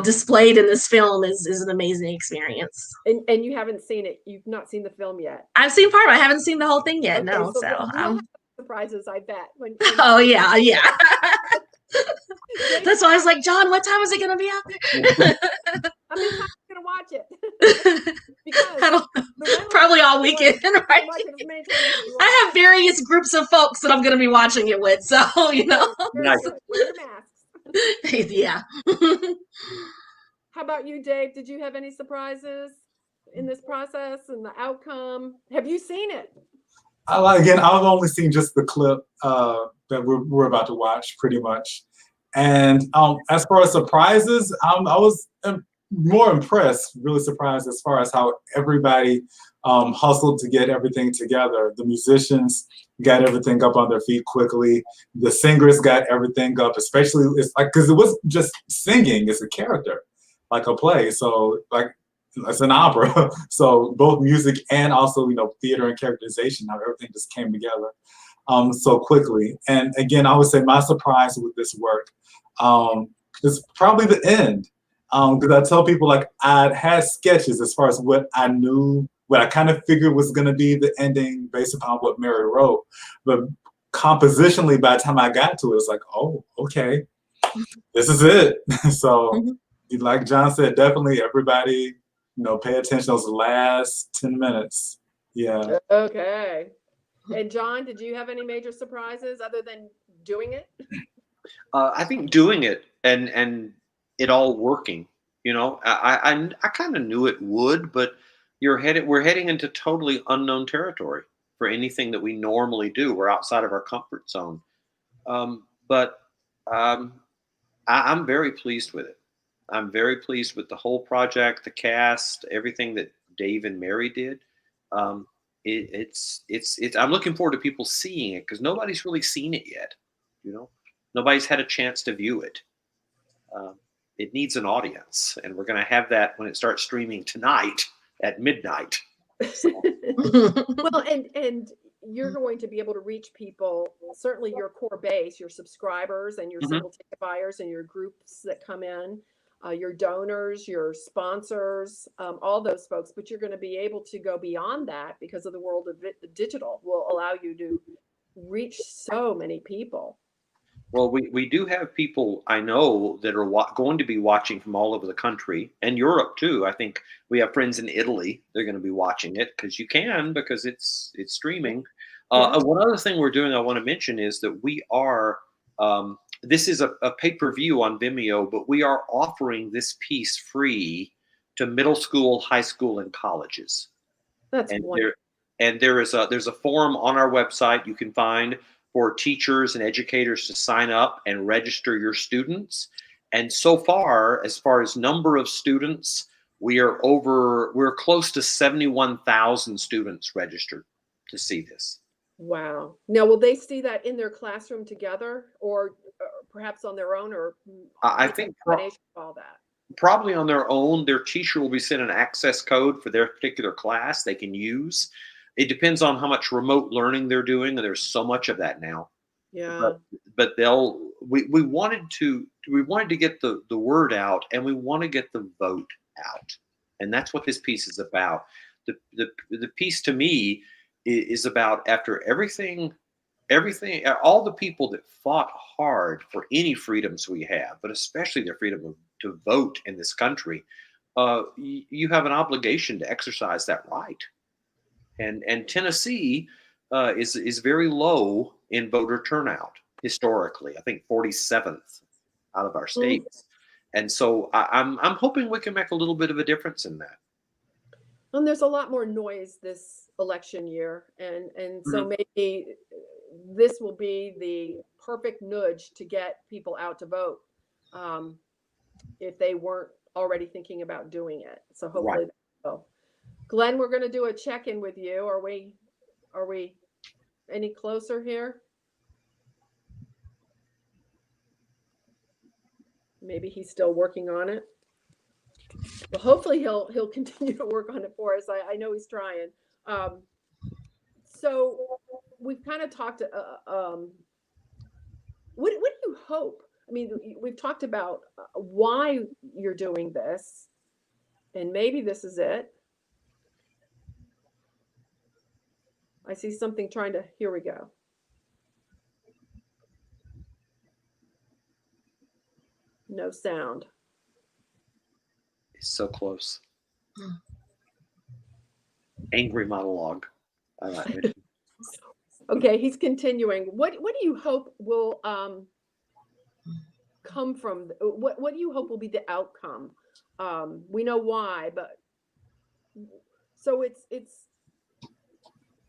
displayed in this film is an amazing experience. And you haven't seen it. You've not seen the film yet. I've seen part of it. I haven't seen the whole thing yet. Okay, No. So surprises, I bet. Oh yeah. That's why I was like, John, what time is it going to be out there? How many times are you going to watch it? Because probably all weekend, right? I have various groups of folks that I'm going to be watching it with, so Nice. Wear your masks. Yeah. How about you, Dave? Did you have any surprises in this process and the outcome? Have you seen it? Again, I've only seen just the clip that we're about to watch, pretty much. And as far as surprises, I was more impressed, really surprised as far as how everybody hustled to get everything together. The musicians got everything up on their feet quickly. The singers got everything up, especially it's like because it was just singing; it's a character, like a play. So like it's an opera. So both music and also theater and characterization, how everything just came together so quickly. And again, I would say my surprise with this work is probably the end. Because I tell people like I had sketches as far as what I knew, what I kind of figured was going to be the ending based upon what Mary wrote. But compositionally, by the time I got to it, it's like, oh, okay, this is it. So, like John said, definitely everybody, pay attention those last 10 minutes. Yeah. Okay. And John, did you have any major surprises other than doing it? I think doing it and it all working. I kind of knew it would, but we're heading into totally unknown territory for anything that we normally do. We're outside of our comfort zone. But I'm very pleased with it. I'm very pleased with the whole project, the cast, everything that Dave and Mary did. It's I'm looking forward to people seeing it because nobody's really seen it yet. Nobody's had a chance to view it. It needs an audience, and we're going to have that when it starts streaming tonight at midnight. Well, and you're going to be able to reach people, certainly your core base, your subscribers and your single ticket buyers and your groups that come in, your donors, your sponsors, all those folks. But you're going to be able to go beyond that because of the world of digital will allow you to reach so many people. Well, we do have people I know that are going to be watching from all over the country and Europe too. I think we have friends in Italy. They're going to be watching it because it's streaming. One other thing we're doing I want to mention is that we are this is a pay-per-view on Vimeo, but we are offering this piece free to middle school, high school, and colleges. That's wonderful. There's a forum on our website you can find for teachers and educators to sign up and register your students. And so far as number of students, we're close to 71,000 students registered to see this. Wow. Now, will they see that in their classroom together or perhaps on their own, or I think combination of all that? Probably on their own. Their teacher will be sent an access code for their particular class they can use. It depends on how much remote learning they're doing, and there's so much of that now. Yeah. But we wanted to get the word out, and we want to get the vote out, and that's what this piece is about. The piece to me is about after everything, all the people that fought hard for any freedoms we have, but especially the freedom to vote in this country. You have an obligation to exercise that right. And Tennessee is very low in voter turnout historically. I think 47th out of our states, and so I'm hoping we can make a little bit of a difference in that. And there's a lot more noise this election year, and so maybe this will be the perfect nudge to get people out to vote if they weren't already thinking about doing it. So hopefully, Glenn, we're going to do a check-in with you. Are we any closer here? Maybe he's still working on it. Well, hopefully he'll continue to work on it for us. I know he's trying. So we've kind of talked. What do you hope? I mean, we've talked about why you're doing this, and maybe this is it. I see something trying to. Here we go. No sound. It's so close. Angry monologue. I like it. Okay, he's continuing. What do you hope will come from? What do you hope will be the outcome We know why, but so it's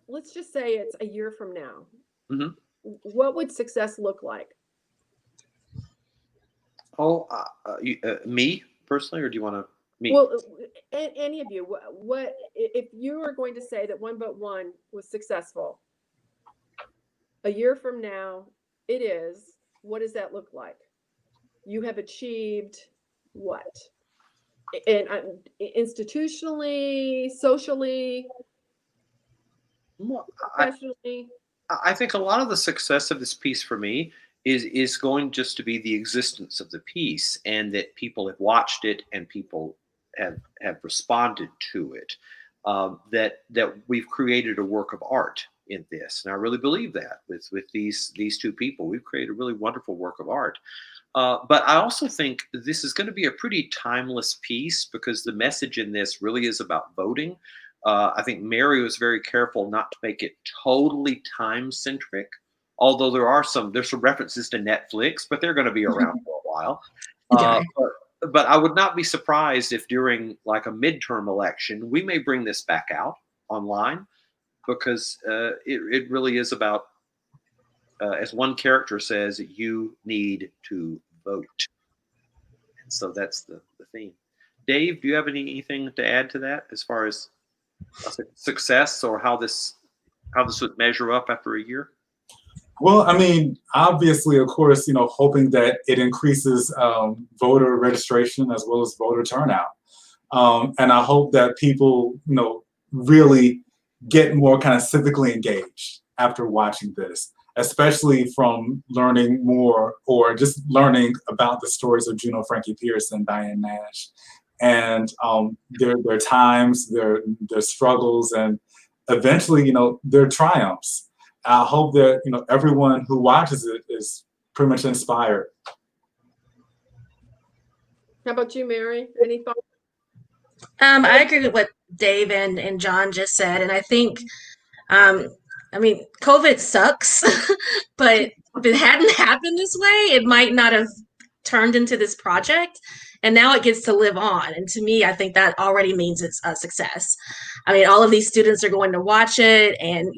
let's just say it's a year from now. Mm-hmm. What would success look like? Oh, me personally, or do you want to me? Well, any of you, what if you were going to say that One But One was successful? A year from now, it is. What does that look like? You have achieved what? And institutionally, socially, Well, professionally. I think a lot of the success of this piece for me is going just to be the existence of the piece, and that people have watched it and people have responded to it. That we've created a work of art in this, and I really believe that with these two people, we've created a really wonderful work of art. But I also think this is going to be a pretty timeless piece because the message in this really is about voting. I think Mary was very careful not to make it totally time centric, although there's some references to Netflix, but they're going to be around for a while. Okay. But I would not be surprised if during like a midterm election, we may bring this back out online because it really is about, as one character says, you need to vote. And so that's the theme. Dave, do you have anything to add to that as far as success or how this would measure up after a year? Well, I mean, obviously, of course, hoping that it increases voter registration as well as voter turnout. And I hope that people, really get more kind of civically engaged after watching this, especially from learning more or just learning about the stories of Juno Frankie Pierce and Diane Nash, and their times, their struggles, and eventually, their triumphs. I hope that everyone who watches it is pretty much inspired. How about you, Mary? Any thoughts? I agree with what Dave and John just said, and I think, I mean, COVID sucks, but if it hadn't happened this way, it might not have turned into this project. And now it gets to live on. And to me, I think that already means it's a success. I mean, all of these students are going to watch it, and,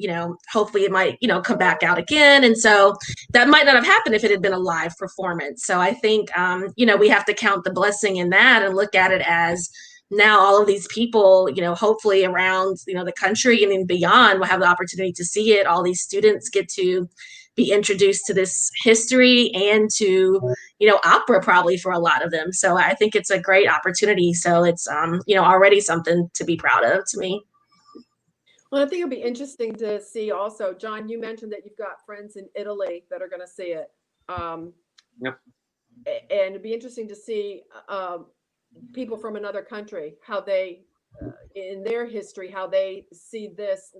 hopefully it might, come back out again. And so that might not have happened if it had been a live performance. So I think, we have to count the blessing in that and look at it as now all of these people, hopefully around, the country and even beyond will have the opportunity to see it. All these students get to be introduced to this history and to, opera probably for a lot of them. So I think it's a great opportunity. So it's, already something to be proud of to me. Well, I think it'll be interesting to see also, John, you mentioned that you've got friends in Italy that are going to see it. Yep. And it'd be interesting to see people from another country, how they, in their history, how they see this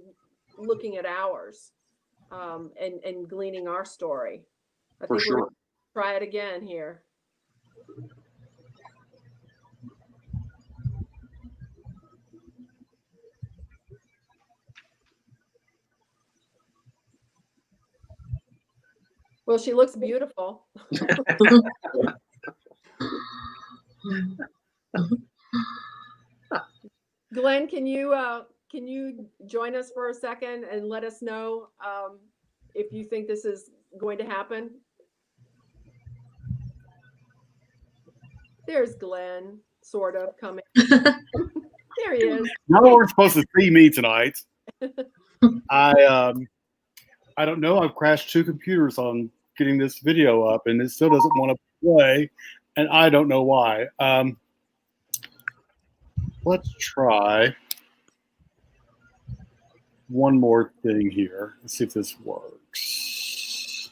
looking at ours. And gleaning our story. I think we're going to try it again here. Well, she looks beautiful. Glenn, can you join us for a second and let us know if you think this is going to happen? There's Glenn, sort of coming. There he is. Now we're supposed to see me tonight. I don't know. I've crashed 2 computers on getting this video up, and it still doesn't want to play, and I don't know why. Let's try one more thing here. Let's see if this works.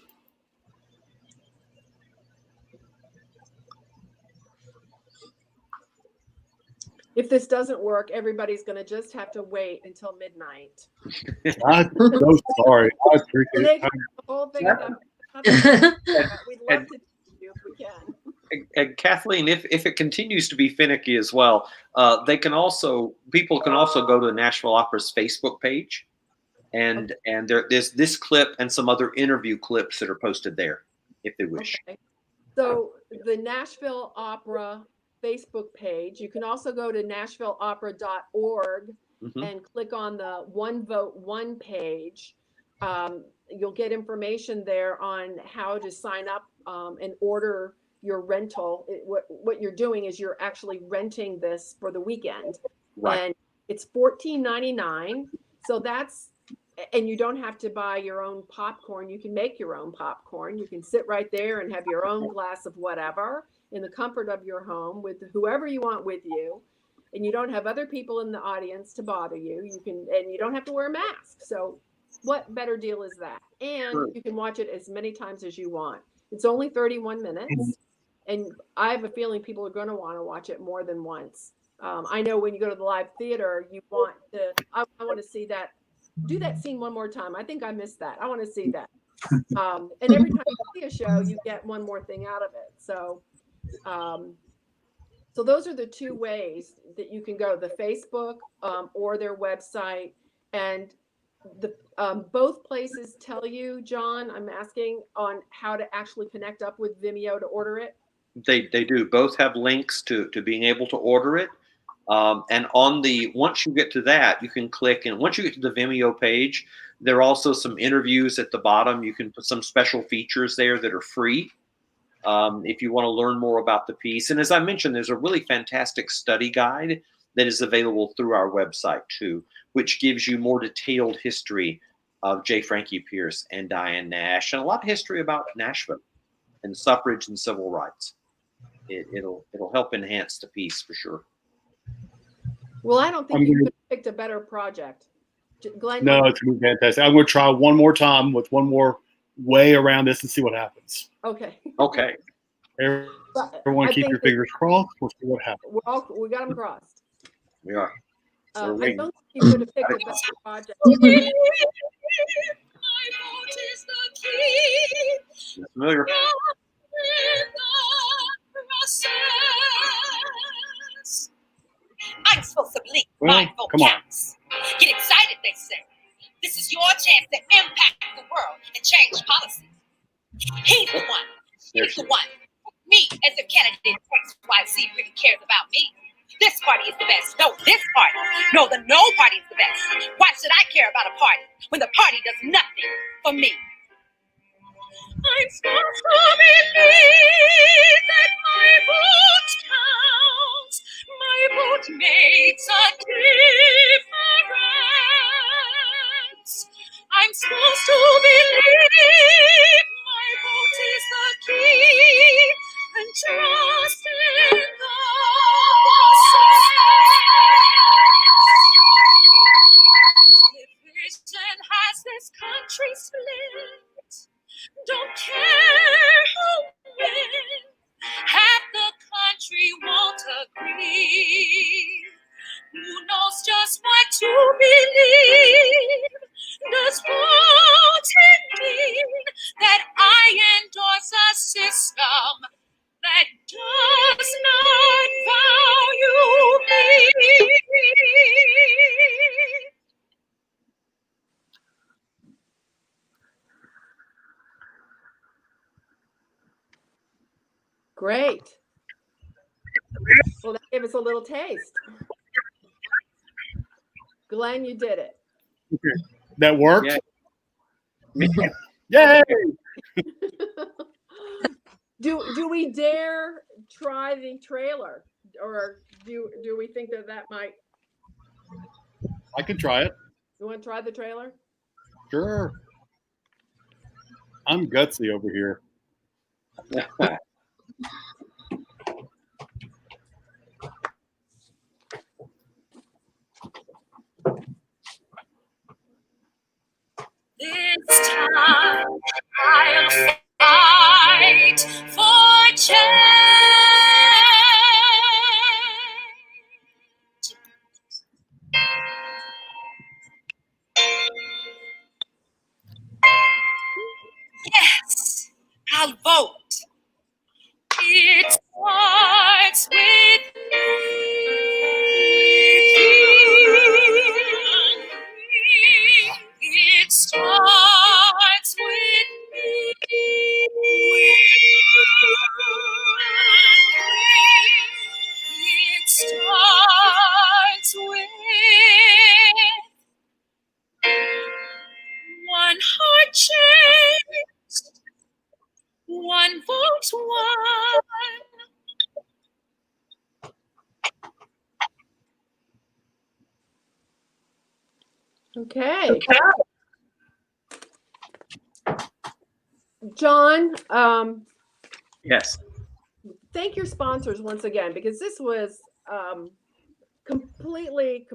If this doesn't work, everybody's going to just have to wait until midnight. I'm so sorry. I appreciate it. The whole thing about we'd love to do if we can. And Kathleen, if it continues to be finicky as well, people can also go to the Nashville Opera's Facebook page, and there's this clip and some other interview clips that are posted there, if they wish. Okay. So the Nashville Opera Facebook page. You can also go to NashvilleOpera.org and click on the One Vote One page. You'll get information there on how to sign up and order your rental. What you're doing is you're actually renting this for the weekend. Right. And it's $14.99. So and you don't have to buy your own popcorn. You can make your own popcorn. You can sit right there and have your own glass of whatever in the comfort of your home with whoever you want with you. And you don't have other people in the audience to bother you. And you don't have to wear a mask. So what better deal is that? And you can watch it as many times as you want. It's only 31 minutes. And I have a feeling people are going to want to watch it more than once. I know when you go to the live theater, I want to see that. Do that scene one more time. I think I missed that. I want to see that. And every time you see a show, you get one more thing out of it. So those are the two ways that you can go, the Facebook or their website. And both places tell you, John, I'm asking, on how to actually connect up with Vimeo to order it. They do. Both have links to being able to order it. And once you get to that, you can click, and once you get to the Vimeo page, there are also some interviews at the bottom. You can put some special features there that are free if you want to learn more about the piece. And as I mentioned, there's a really fantastic study guide that is available through our website too, which gives you more detailed history of J. Frankie Pierce and Diane Nash, and a lot of history about Nashville and suffrage and civil rights. It'll help enhance the piece for sure. Well, I don't think you could have picked a better project. Glenn? No, it's going to be fantastic. I'm going to try one more time with one more way around this and see what happens. Okay. Okay. Everyone keep your fingers crossed. We'll see what happens. We got them crossed. We are. I don't think you could have picked a better project. Familiar. I'm supposed to bleed my vocabs. Get excited, they say. This is your chance to impact the world and change policy. He's the one. She's the one. Me, as if candidate XYZ really cares about me. This party is the best. No, this party. No, the no party is the best. Why should I care about a party when the party does nothing for me? I'm supposed to believe that my vote counts. My vote makes a difference. I'm supposed to believe my vote is the key and trust in the process. Division has this country split. Don't care who wins. Half the country won't agree. Who knows just what to believe? Does voting mean that I endorse a system that does not value me? Great. Well, that gave us a little taste. Glenn, you did it. Okay. That worked? Yeah. Yay! Do we dare try the trailer, or do we think that might? I could try it. You want to try the trailer? Sure. I'm gutsy over here. This time I'll fight for change. Yes, I'll vote. It starts with me. It starts with me. one heart changed, one vote won. Okay. John, Yes. thank your sponsors once again, because this was completely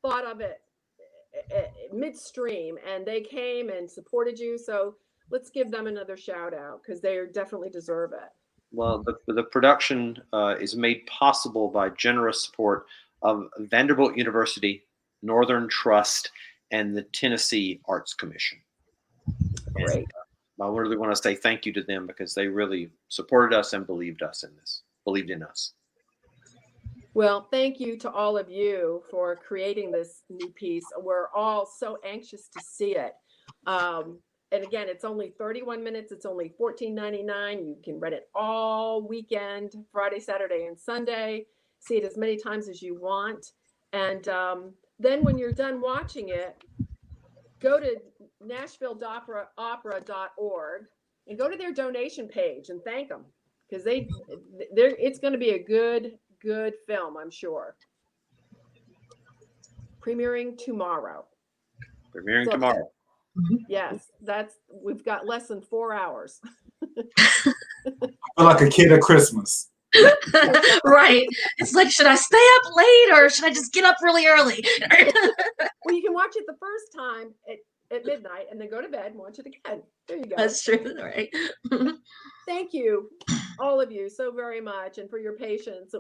thought of it midstream, and they came and supported you. So let's give them another shout out, because they definitely deserve it. Well, the production is made possible by generous support of Vanderbilt University, Northern Trust, and the Tennessee Arts Commission. Great. And I really want to say thank you to them, because they really supported us and believed in us. Well, thank you to all of you for creating this new piece. We're all so anxious to see it. And again, it's only 31 minutes. It's only $14.99. You can rent it all weekend, Friday, Saturday, and Sunday. See it as many times as you want. And then when you're done watching it, go to NashvilleOpera.org and go to their donation page and thank them, because it's going to be a good film, I'm sure. Premiering tomorrow. Tomorrow. Yes, we've got less than 4 hours. I feel like a kid at Christmas. Right. It's like, should I stay up late or should I just get up really early? Well, you can watch it the first time at midnight and then go to bed and watch it again. There you go. That's true, right? Thank you, all of you, so very much, and for your patience.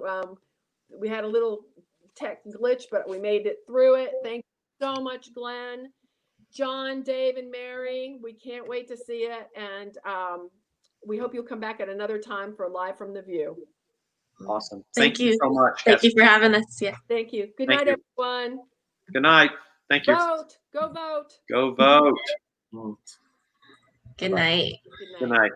We had a little tech glitch, but we made it through it. Thank you so much, Glenn, John, Dave, and Mary. We can't wait to see it, and we hope you'll come back at another time for Live from the View. Awesome. Thank you so much. Thank you for having us. Yeah. Thank you. Good Thank night, you. everyone. Good night. Thank you. Vote. Go vote. Go vote. Good night. Good night. Good night.